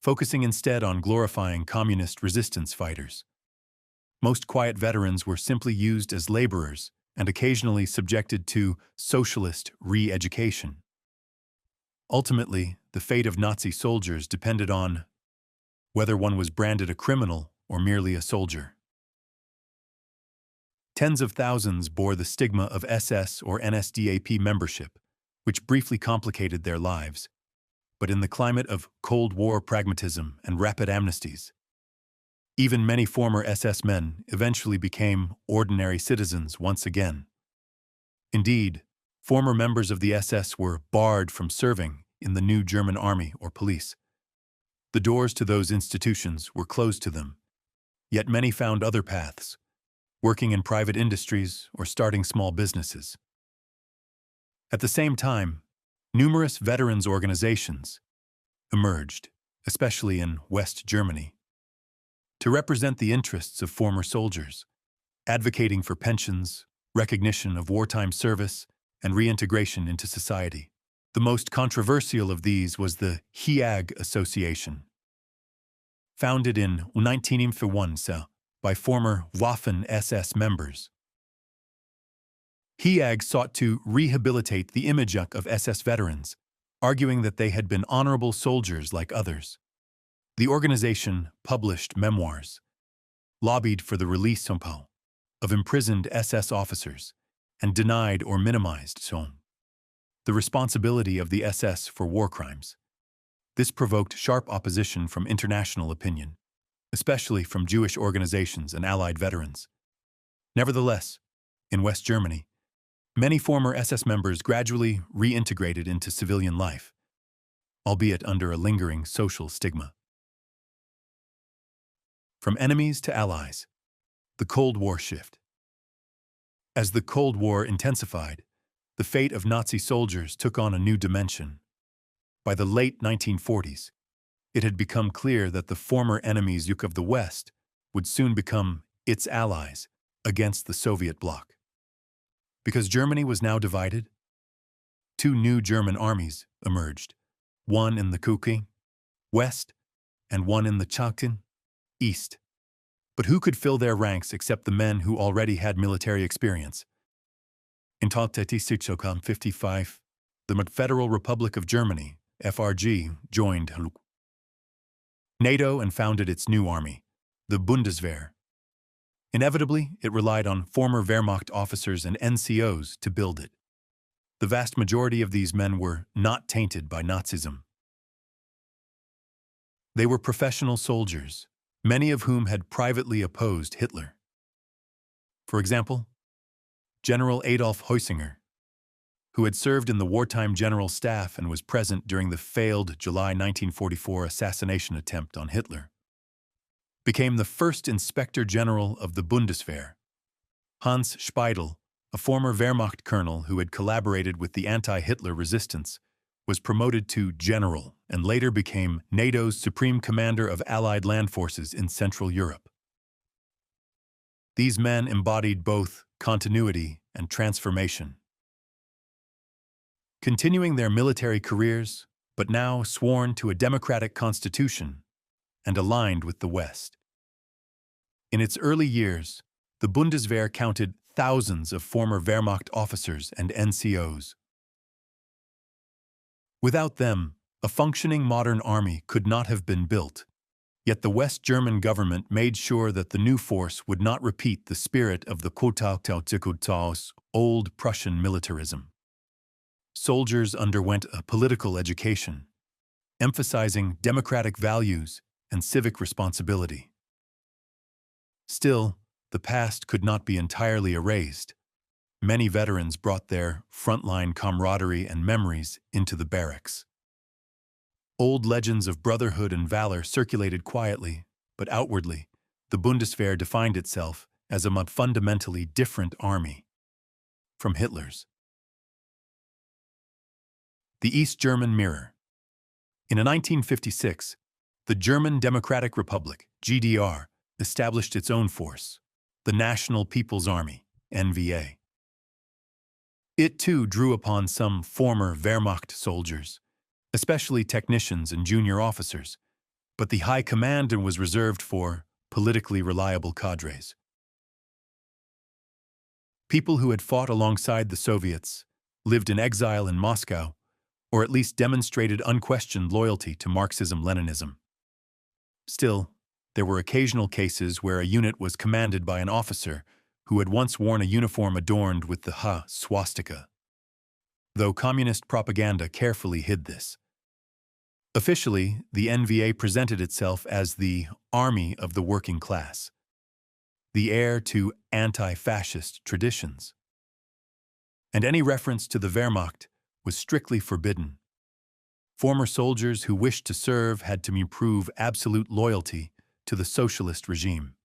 focusing instead on glorifying communist resistance fighters. Most quiet veterans were simply used as laborers and occasionally subjected to socialist re-education. Ultimately, the fate of Nazi soldiers depended on whether one was branded a criminal or merely a soldier. Tens of thousands bore the stigma of SS or NSDAP membership, which briefly complicated their lives. But in the climate of Cold War pragmatism and rapid amnesties, even many former SS men eventually became ordinary citizens once again. Indeed, former members of the SS were barred from serving in the new German army or police. The doors to those institutions were closed to them, yet many found other paths, working in private industries or starting small businesses. At the same time, numerous veterans organizations emerged, especially in West Germany, to represent the interests of former soldiers, advocating for pensions, recognition of wartime service, and reintegration into society. The most controversial of these was the HIAG Association, founded in 1951 by former Waffen-SS members. HIAG sought to rehabilitate the image of SS veterans, arguing that they had been honorable soldiers like others. The organization published memoirs, lobbied for the release of imprisoned SS officers, and denied or minimized the responsibility of the SS for war crimes. This provoked sharp opposition from international opinion, especially from Jewish organizations and Allied veterans. Nevertheless, in West Germany, many former SS members gradually reintegrated into civilian life, albeit under a lingering social stigma. From enemies to allies, the Cold War shift. As the Cold War intensified, the fate of Nazi soldiers took on a new dimension. By the late 1940s, it had become clear that the former enemies of the West would soon become its allies against the Soviet bloc. Because Germany was now divided, two new German armies emerged, one in the Kuki, west, and one in the Chaktin, east. But who could fill their ranks except the men who already had military experience? In 1955, the Federal Republic of Germany, FRG, joined NATO and founded its new army, the Bundeswehr. Inevitably, it relied on former Wehrmacht officers and NCOs to build it. The vast majority of these men were not tainted by Nazism. They were professional soldiers, many of whom had privately opposed Hitler. For example, General Adolf Heusinger, who had served in the wartime general staff and was present during the failed July 1944 assassination attempt on Hitler, became the first Inspector General of the Bundeswehr. Hans Speidel, a former Wehrmacht colonel who had collaborated with the anti-Hitler resistance, was promoted to general and later became NATO's supreme commander of Allied land forces in Central Europe. These men embodied both continuity and transformation. Continuing their military careers, but now sworn to a democratic constitution and aligned with the West. In its early years, the Bundeswehr counted thousands of former Wehrmacht officers and NCOs. Without them, a functioning modern army could not have been built, yet the West German government made sure that the new force would not repeat the spirit of the old Prussian militarism. Soldiers underwent a political education, emphasizing democratic values and civic responsibility. Still, the past could not be entirely erased. Many veterans brought their frontline camaraderie and memories into the barracks. Old legends of brotherhood and valor circulated quietly, but outwardly, the Bundeswehr defined itself as a fundamentally different army from Hitler's. The East German Mirror. In 1956, the German Democratic Republic, GDR, established its own force, the National People's Army, NVA. It too drew upon some former Wehrmacht soldiers, especially technicians and junior officers, but the high command was reserved for politically reliable cadres. People who had fought alongside the Soviets, lived in exile in Moscow, or at least demonstrated unquestioned loyalty to Marxism-Leninism. Still, there were occasional cases where a unit was commanded by an officer who had once worn a uniform adorned with the swastika, though communist propaganda carefully hid this. Officially, the NVA presented itself as the army of the working class, the heir to anti-fascist traditions. And any reference to the Wehrmacht was strictly forbidden. Former soldiers who wished to serve had to prove absolute loyalty to the socialist regime.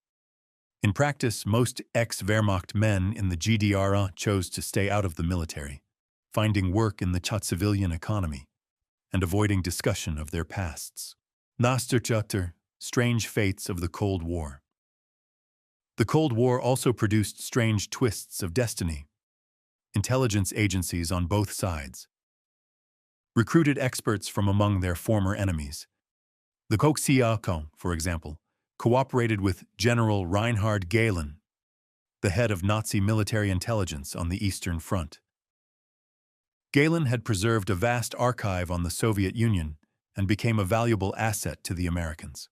In practice, most ex-Wehrmacht men in the GDR chose to stay out of the military, finding work in the civilian economy, and avoiding discussion of their pasts. Nachterchatter, strange fates of the Cold War. The Cold War also produced strange twists of destiny. Intelligence agencies on both sides recruited experts from among their former enemies. The Koksiakon, for example, cooperated with General Reinhard Gehlen, the head of Nazi military intelligence on the Eastern Front. Gehlen had preserved a vast archive on the Soviet Union and became a valuable asset to the Americans.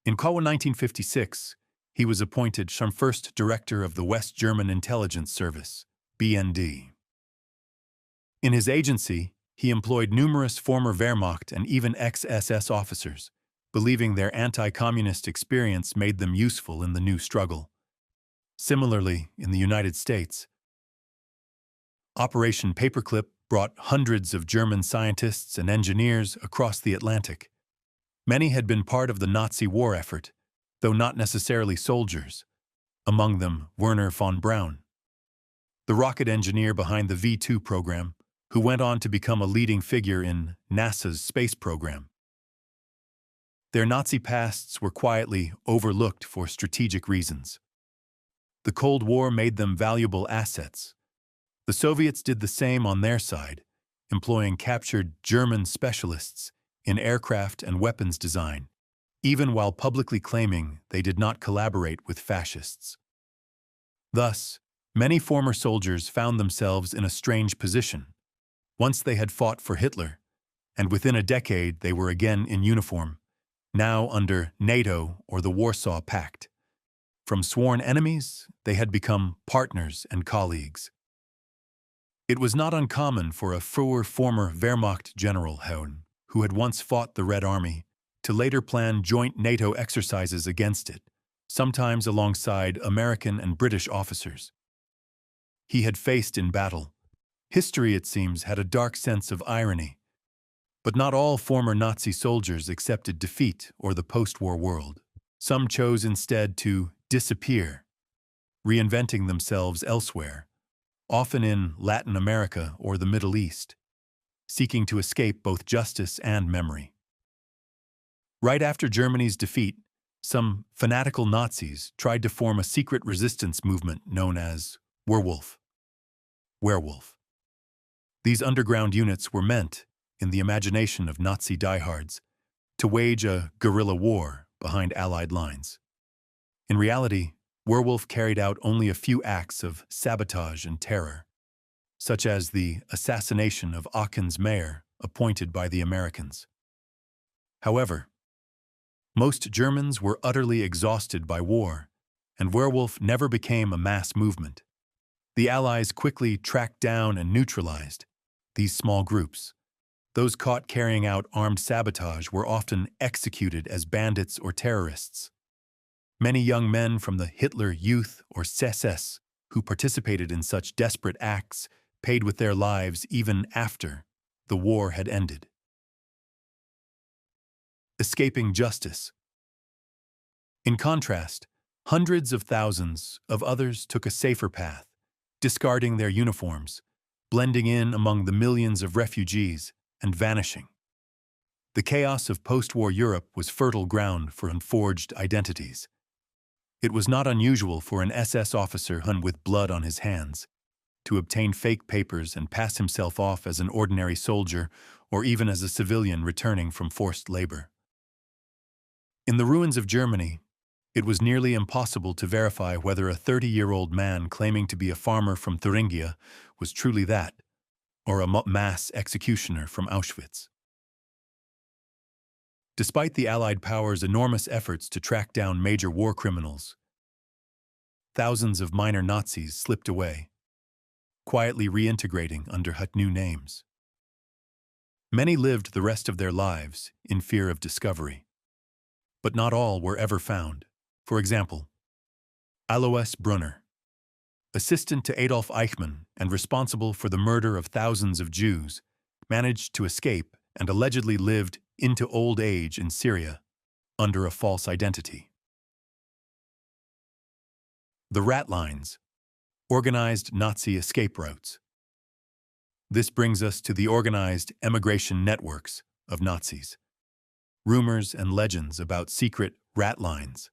In 1956, he was appointed first director of the West German Intelligence Service, BND. In his agency, he employed numerous former Wehrmacht and even ex-SS officers, believing their anti-communist experience made them useful in the new struggle. Similarly, in the United States, Operation Paperclip brought hundreds of German scientists and engineers across the Atlantic. Many had been part of the Nazi war effort, though not necessarily soldiers, among them Werner von Braun, the rocket engineer behind the V-2 program, who went on to become a leading figure in NASA's space program. Their Nazi pasts were quietly overlooked for strategic reasons. The Cold War made them valuable assets. The Soviets did the same on their side, employing captured German specialists in aircraft and weapons design, even while publicly claiming they did not collaborate with fascists. Thus, many former soldiers found themselves in a strange position. Once they had fought for Hitler, and within a decade they were again in uniform, now under NATO or the Warsaw Pact. From sworn enemies, they had become partners and colleagues. It was not uncommon for a former Wehrmacht general, who had once fought the Red Army, to later plan joint NATO exercises against it, sometimes alongside American and British officers. He had faced in battle. History, it seems, had a dark sense of irony. But not all former Nazi soldiers accepted defeat or the post-war world. Some chose instead to disappear, reinventing themselves elsewhere, often in Latin America or the Middle East, seeking to escape both justice and memory. Right after Germany's defeat, some fanatical Nazis tried to form a secret resistance movement known as Werwolf. These underground units were meant, in the imagination of Nazi diehards, to wage a guerrilla war behind Allied lines. In reality, Werwolf carried out only a few acts of sabotage and terror, such as the assassination of Aachene's mayor appointed by the Americans. However, most Germans were utterly exhausted by war, and Werwolf never became a mass movement. The Allies quickly tracked down and neutralized these small groups. Those caught carrying out armed sabotage were often executed as bandits or terrorists. Many young men from the Hitler Youth or SS who participated in such desperate acts paid with their lives even after the war had ended. Escaping justice. In contrast, hundreds of thousands of others took a safer path, discarding their uniforms, blending in among the millions of refugees, and vanishing. The chaos of post-war Europe was fertile ground for unforged identities. It was not unusual for an SS officer with blood on his hands to obtain fake papers and pass himself off as an ordinary soldier or even as a civilian returning from forced labor. In the ruins of Germany, it was nearly impossible to verify whether a 30-year-old man claiming to be a farmer from Thuringia was truly that, or a mass executioner from Auschwitz. Despite the Allied powers' enormous efforts to track down major war criminals, thousands of minor Nazis slipped away, quietly reintegrating under new names. Many lived the rest of their lives in fear of discovery. But not all were ever found. For example, Alois Brunner, assistant to Adolf Eichmann and responsible for the murder of thousands of Jews, managed to escape and allegedly lived into old age in Syria under a false identity. The rat lines, organized Nazi escape routes. This brings us to the organized emigration networks of Nazis. Rumors and legends about secret rat lines.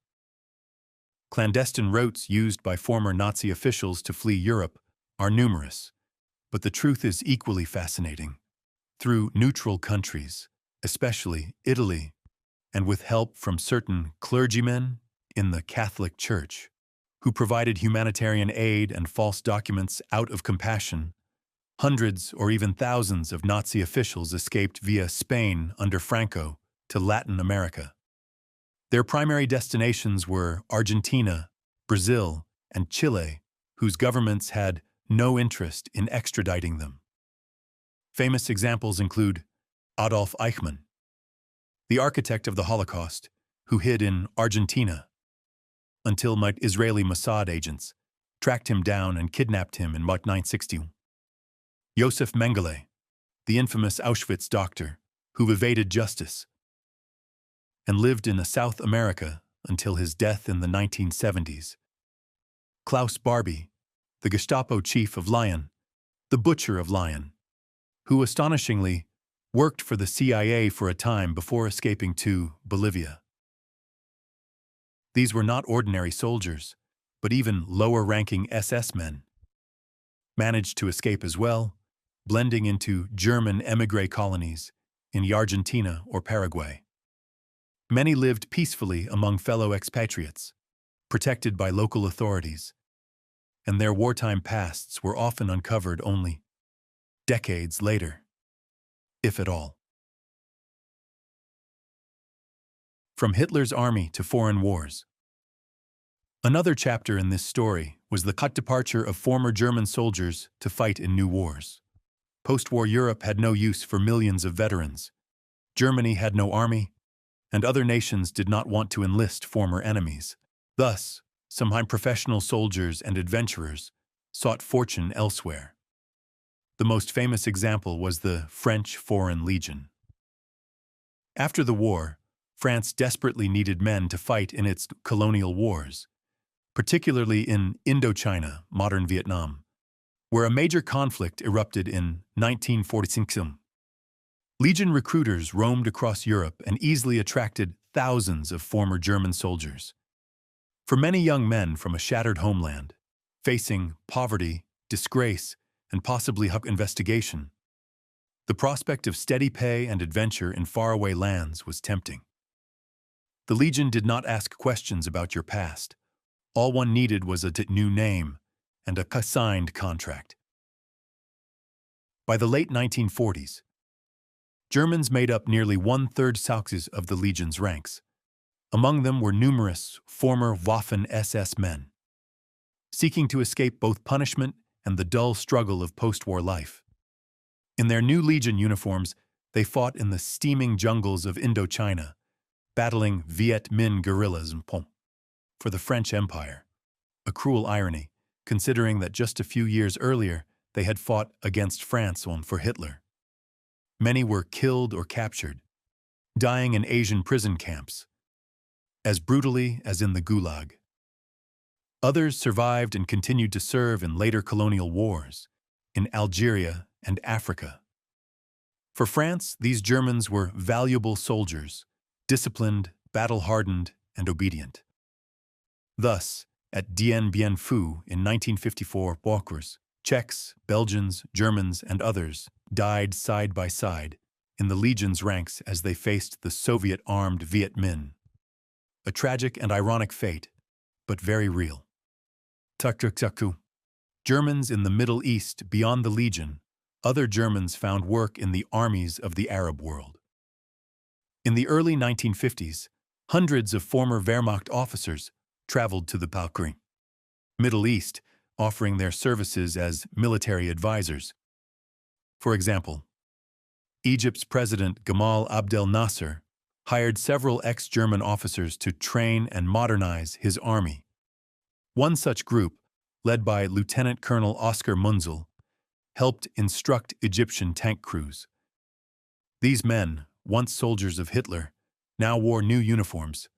Clandestine routes used by former Nazi officials to flee Europe are numerous, but the truth is equally fascinating. Through neutral countries, especially Italy, and with help from certain clergymen in the Catholic Church, who provided humanitarian aid and false documents out of compassion, hundreds or even thousands of Nazi officials escaped via Spain under Franco to Latin America. Their primary destinations were Argentina, Brazil, and Chile, whose governments had no interest in extraditing them. Famous examples include Adolf Eichmann, the architect of the Holocaust, who hid in Argentina until Israeli Mossad agents tracked him down and kidnapped him in 1960. Josef Mengele, the infamous Auschwitz doctor who evaded justice and lived in South America until his death in the 1970s. Klaus Barbie, the Gestapo chief of Lyon, the Butcher of Lyon, who astonishingly worked for the CIA for a time before escaping to Bolivia. These were not ordinary soldiers, but even lower-ranking SS men managed to escape as well, blending into German émigré colonies in Argentina or Paraguay. Many lived peacefully among fellow expatriates, protected by local authorities, and their wartime pasts were often uncovered only decades later, if at all. From Hitler's army to foreign wars. Another chapter in this story was the departure of former German soldiers to fight in new wars. Post-war Europe had no use for millions of veterans. Germany had no army, and other nations did not want to enlist former enemies. Thus, some high-professional soldiers and adventurers sought fortune elsewhere. The most famous example was the French Foreign Legion. After the war, France desperately needed men to fight in its colonial wars, particularly in Indochina, modern Vietnam, where a major conflict erupted in 1946. Legion recruiters roamed across Europe and easily attracted thousands of former German soldiers. For many young men from a shattered homeland, facing poverty, disgrace, and possibly investigation, the prospect of steady pay and adventure in faraway lands was tempting. The Legion did not ask questions about your past. All one needed was a new name and a signed contract. By the late 1940s, Germans made up nearly one-third of the Legion's ranks. Among them were numerous former Waffen-SS men, seeking to escape both punishment and the dull struggle of post-war life. In their new Legion uniforms, they fought in the steaming jungles of Indochina, battling Viet Minh guerrillas for the French Empire. A cruel irony, considering that just a few years earlier they had fought against France for Hitler. Many were killed or captured, dying in Asian prison camps, as brutally as in the Gulag. Others survived and continued to serve in later colonial wars, in Algeria and Africa. For France, these Germans were valuable soldiers, disciplined, battle-hardened, and obedient. Thus, at Dien Bien Phu in 1954, walkers, Czechs, Belgians, Germans, and others died side by side in the Legion's ranks as they faced the Soviet-armed Viet Minh. A tragic and ironic fate, but very real. Germans in the Middle East beyond the Legion, other Germans found work in the armies of the Arab world. In the early 1950s, hundreds of former Wehrmacht officers traveled to the Middle East, offering their services as military advisors. For example, Egypt's President Gamal Abdel Nasser hired several ex-German officers to train and modernize his army. One such group, led by Lieutenant Colonel Oscar Munzel, helped instruct Egyptian tank crews. These men, once soldiers of Hitler, now wore new uniforms,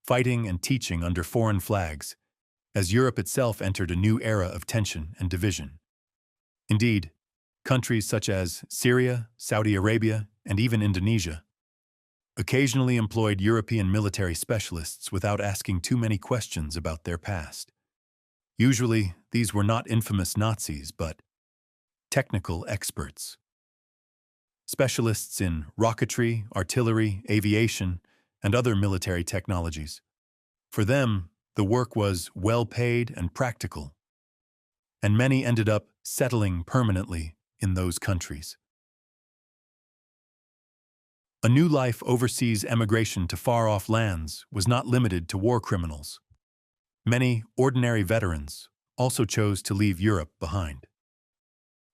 fighting and teaching under foreign flags, as Europe itself entered a new era of tension and division. Indeed, countries such as Syria, Saudi Arabia, and even Indonesia occasionally employed European military specialists without asking too many questions about their past. Usually, these were not infamous Nazis, but technical experts. Specialists in rocketry, artillery, aviation, and other military technologies. For them, the work was well-paid and practical, and many ended up settling permanently in those countries. A new life overseas emigration to far-off lands was not limited to war criminals. Many ordinary veterans also chose to leave Europe behind.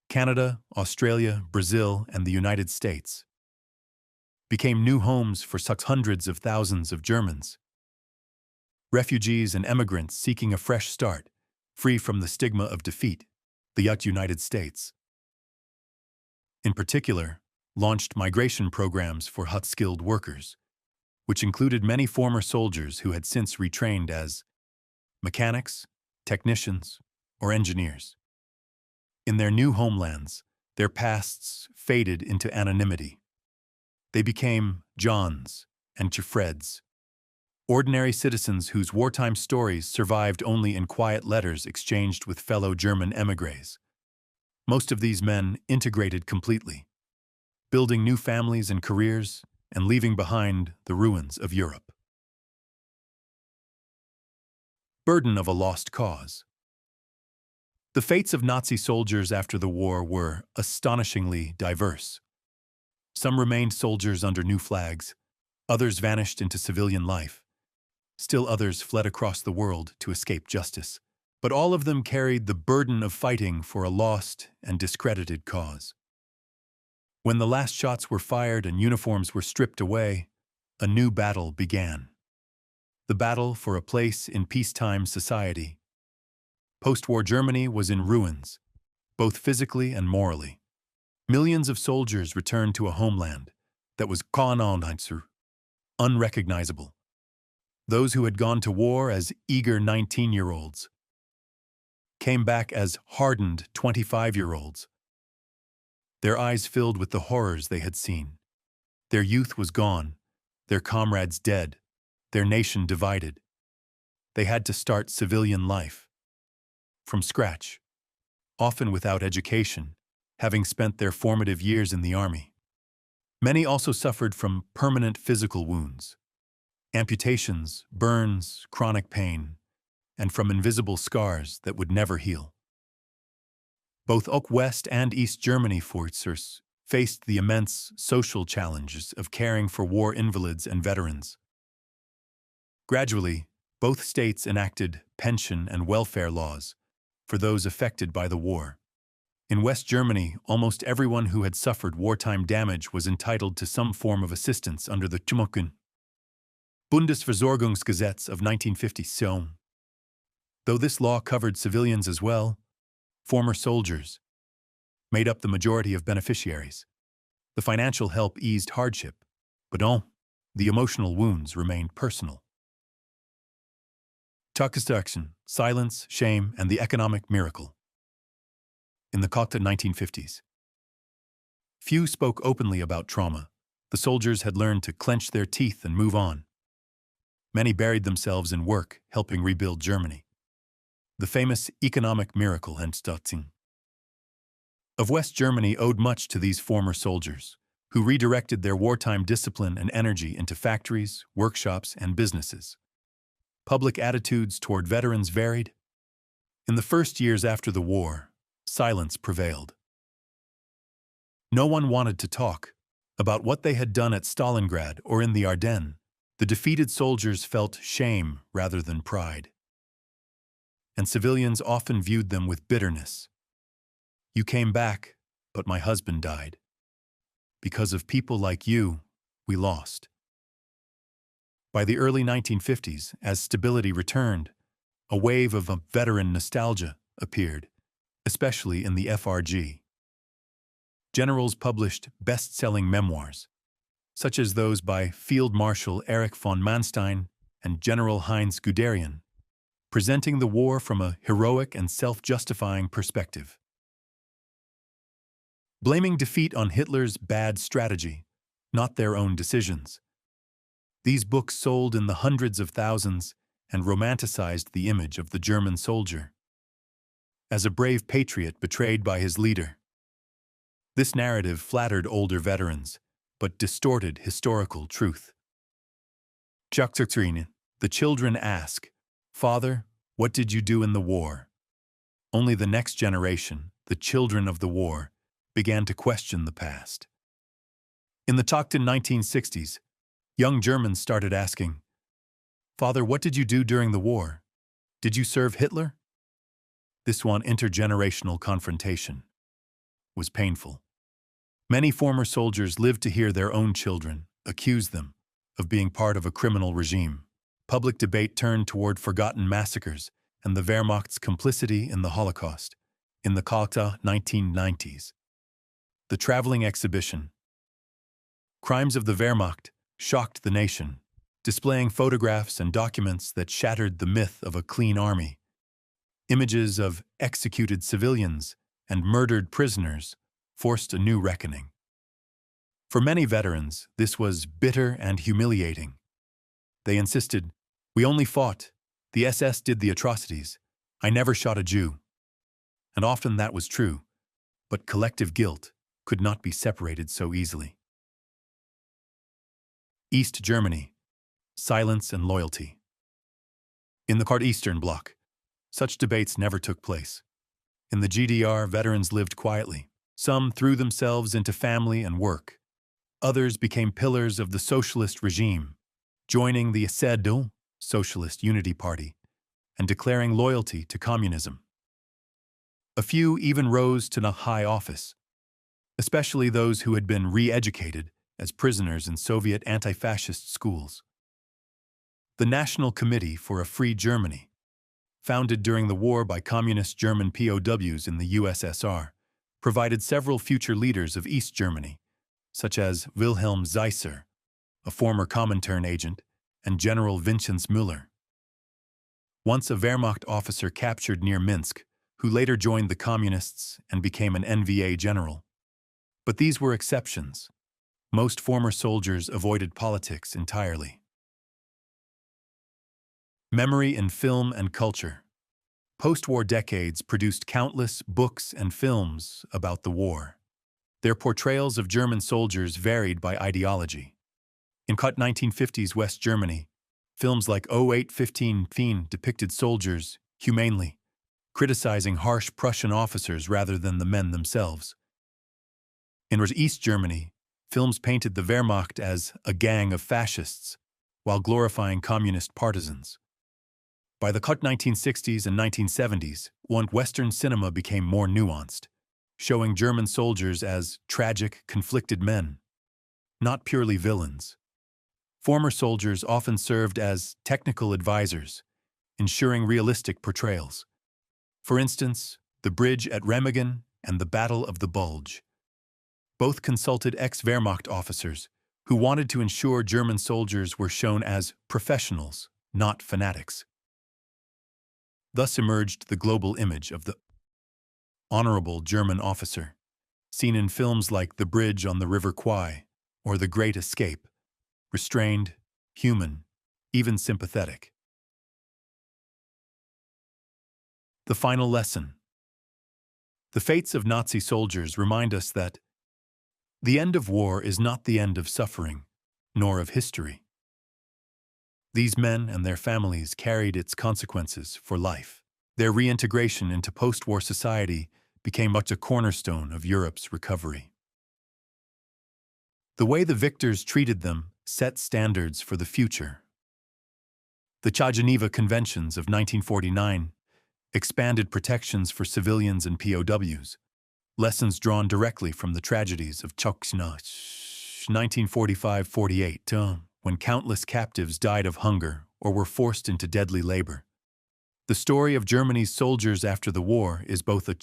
Canada, Australia, Brazil, and the United States became new homes for such hundreds of thousands of Germans. Refugees and emigrants seeking a fresh start, free from the stigma of defeat, the United States, in particular, launched migration programs for skilled workers, which included many former soldiers who had since retrained as mechanics, technicians, or engineers. In their new homelands, their pasts faded into anonymity. They became Johns and Freds, ordinary citizens whose wartime stories survived only in quiet letters exchanged with fellow German émigrés. Most of these men integrated completely, building new families and careers and leaving behind the ruins of Europe. Burden of a lost cause. The fates of Nazi soldiers after the war were astonishingly diverse. Some remained soldiers under new flags, others vanished into civilian life. Still others fled across the world to escape justice. But all of them carried the burden of fighting for a lost and discredited cause. When the last shots were fired and uniforms were stripped away, a new battle began. The battle for a place in peacetime society. Post-war Germany was in ruins, both physically and morally. Millions of soldiers returned to a homeland that was unrecognizable. Those who had gone to war as eager 19-year-olds came back as hardened 25-year-olds. Their eyes filled with the horrors they had seen. Their youth was gone, their comrades dead, their nation divided. They had to start civilian life from scratch, often without education, having spent their formative years in the army. Many also suffered from permanent physical wounds, amputations, burns, chronic pain, and from invisible scars that would never heal. Both West and East Germany forces faced the immense social challenges of caring for war invalids and veterans. Gradually, both states enacted pension and welfare laws for those affected by the war. In West Germany, almost everyone who had suffered wartime damage was entitled to some form of assistance under the Bundesversorgungsgesetz of 1957. Though this law covered civilians as well, former soldiers made up the majority of beneficiaries. The financial help eased hardship, but the emotional wounds remained personal. Destruction, silence, shame, and the economic miracle. In the cocktail 1950s, few spoke openly about trauma. The soldiers had learned to clench their teeth and move on. Many buried themselves in work, helping rebuild Germany. The famous economic miracle of West Germany owed much to these former soldiers, who redirected their wartime discipline and energy into factories, workshops, and businesses. Public attitudes toward veterans varied. In the first years after the war, silence prevailed. No one wanted to talk about what they had done at Stalingrad or in the Ardennes. The defeated soldiers felt shame rather than pride. And civilians often viewed them with bitterness. You came back, but my husband died. Because of people like you, we lost. By the early 1950s, as stability returned, a wave of veteran nostalgia appeared, especially in the FRG. Generals published best-selling memoirs, such as those by Field Marshal Erich von Manstein and General Heinz Guderian, presenting the war from a heroic and self-justifying perspective. Blaming defeat on Hitler's bad strategy, not their own decisions. These books sold in the hundreds of thousands and romanticized the image of the German soldier as a brave patriot betrayed by his leader. This narrative flattered older veterans, but distorted historical truth. The children ask, "Father, what did you do in the war?" Only the next generation, the children of the war, began to question the past. In the Tocton 1960s, young Germans started asking, "Father, what did you do during the war? Did you serve Hitler?" This intergenerational confrontation was painful. Many former soldiers lived to hear their own children accuse them of being part of a criminal regime. Public debate turned toward forgotten massacres and the Wehrmacht's complicity in the Holocaust. In the Cocktail 1990s, the traveling exhibition, Crimes of the Wehrmacht, shocked the nation, displaying photographs and documents that shattered the myth of a clean army. Images of executed civilians and murdered prisoners forced a new reckoning. For many veterans, this was bitter and humiliating. They insisted, "We only fought. The SS did the atrocities. I never shot a Jew." And often that was true, but collective guilt could not be separated so easily. East Germany, silence and loyalty. In the Eastern Bloc, such debates never took place. In the GDR, veterans lived quietly. Some threw themselves into family and work. Others became pillars of the socialist regime, joining the SED, Socialist Unity Party, and declaring loyalty to communism. A few even rose to high office, especially those who had been re-educated as prisoners in Soviet anti-fascist schools. The National Committee for a Free Germany, founded during the war by communist German POWs in the USSR, provided several future leaders of East Germany, such as Wilhelm Zeisser, a former Comintern agent, and General Vincenz Müller. Once a Wehrmacht officer captured near Minsk, who later joined the communists and became an NVA general. But these were exceptions. Most former soldiers avoided politics entirely. Memory in film and culture. Post-war decades produced countless books and films about the war. Their portrayals of German soldiers varied by ideology. In 1950s West Germany, films like 0815 depicted soldiers humanely, criticizing harsh Prussian officers rather than the men themselves. In East Germany, films painted the Wehrmacht as a gang of fascists, while glorifying communist partisans. By the 1960s and 1970s, Western cinema became more nuanced, showing German soldiers as tragic, conflicted men, not purely villains. Former soldiers often served as technical advisors, ensuring realistic portrayals. For instance, The Bridge at Remagen and The Battle of the Bulge. Both consulted ex-Wehrmacht officers who wanted to ensure German soldiers were shown as professionals, not fanatics. Thus emerged the global image of the honorable German officer, seen in films like The Bridge on the River Kwai or The Great Escape, restrained, human, even sympathetic. The final lesson. The fates of Nazi soldiers remind us that the end of war is not the end of suffering, nor of history. These men and their families carried its consequences for life. Their reintegration into post-war society became much a cornerstone of Europe's recovery. The way the victors treated them set standards for the future. The Geneva Conventions of 1949 expanded protections for civilians and POWs, lessons drawn directly from the tragedies of 1945-48, when countless captives died of hunger or were forced into deadly labor. The story of Germany's soldiers after the war is both a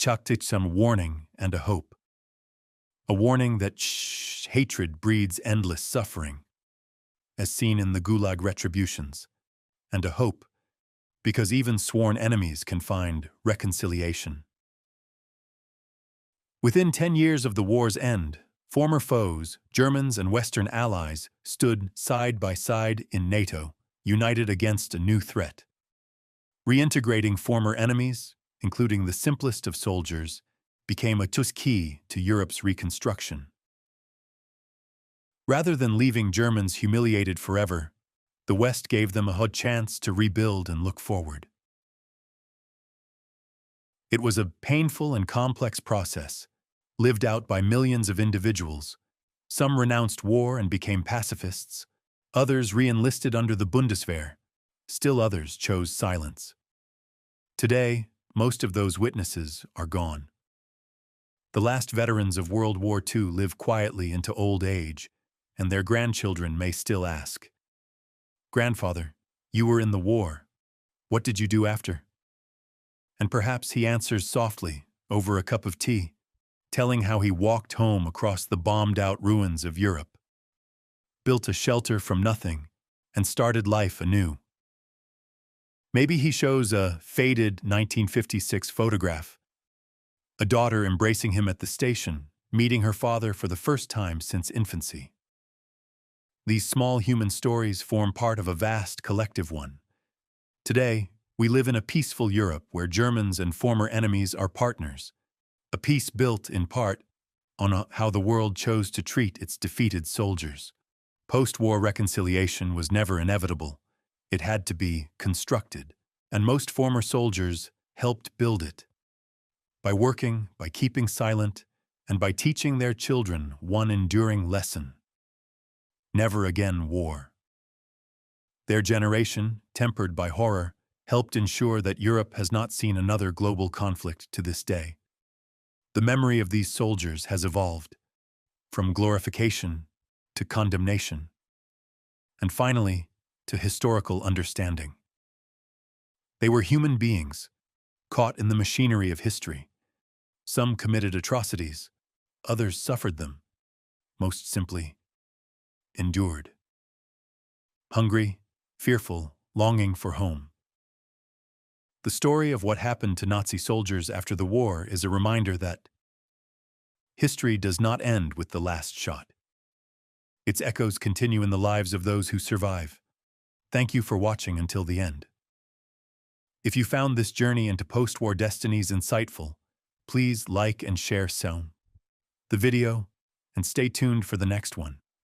warning and a hope. A warning that hatred breeds endless suffering, as seen in the Gulag retributions, and a hope, because even sworn enemies can find reconciliation. Within 10 years of the war's end, former foes, Germans and Western allies, stood side by side in NATO, united against a new threat. Reintegrating former enemies, including the simplest of soldiers, became a key to Europe's reconstruction. Rather than leaving Germans humiliated forever, the West gave them a chance to rebuild and look forward. It was a painful and complex process, lived out by millions of individuals. Some renounced war and became pacifists, others re-enlisted under the Bundeswehr, still others chose silence. Today, most of those witnesses are gone. The last veterans of World War II live quietly into old age, and their grandchildren may still ask, "Grandfather, you were in the war. What did you do after?" And perhaps he answers softly, over a cup of tea, telling how he walked home across the bombed-out ruins of Europe, built a shelter from nothing, and started life anew. Maybe he shows a faded 1956 photograph, a daughter embracing him at the station, meeting her father for the first time since infancy. These small human stories form part of a vast collective one. Today, we live in a peaceful Europe where Germans and former enemies are partners, a peace built, in part, on how the world chose to treat its defeated soldiers. Post-war reconciliation was never inevitable. It had to be constructed, and most former soldiers helped build it. By working, by keeping silent, and by teaching their children one enduring lesson: never again war. Their generation, tempered by horror, helped ensure that Europe has not seen another global conflict to this day. The memory of these soldiers has evolved, from glorification to condemnation, and finally, to historical understanding. They were human beings, caught in the machinery of history. Some committed atrocities, others suffered them, most simply, endured. Hungry, fearful, longing for home. The story of what happened to Nazi soldiers after the war is a reminder that history does not end with the last shot. Its echoes continue in the lives of those who survive. Thank you for watching until the end. If you found this journey into post-war destinies insightful, please like and share the video, and stay tuned for the next one.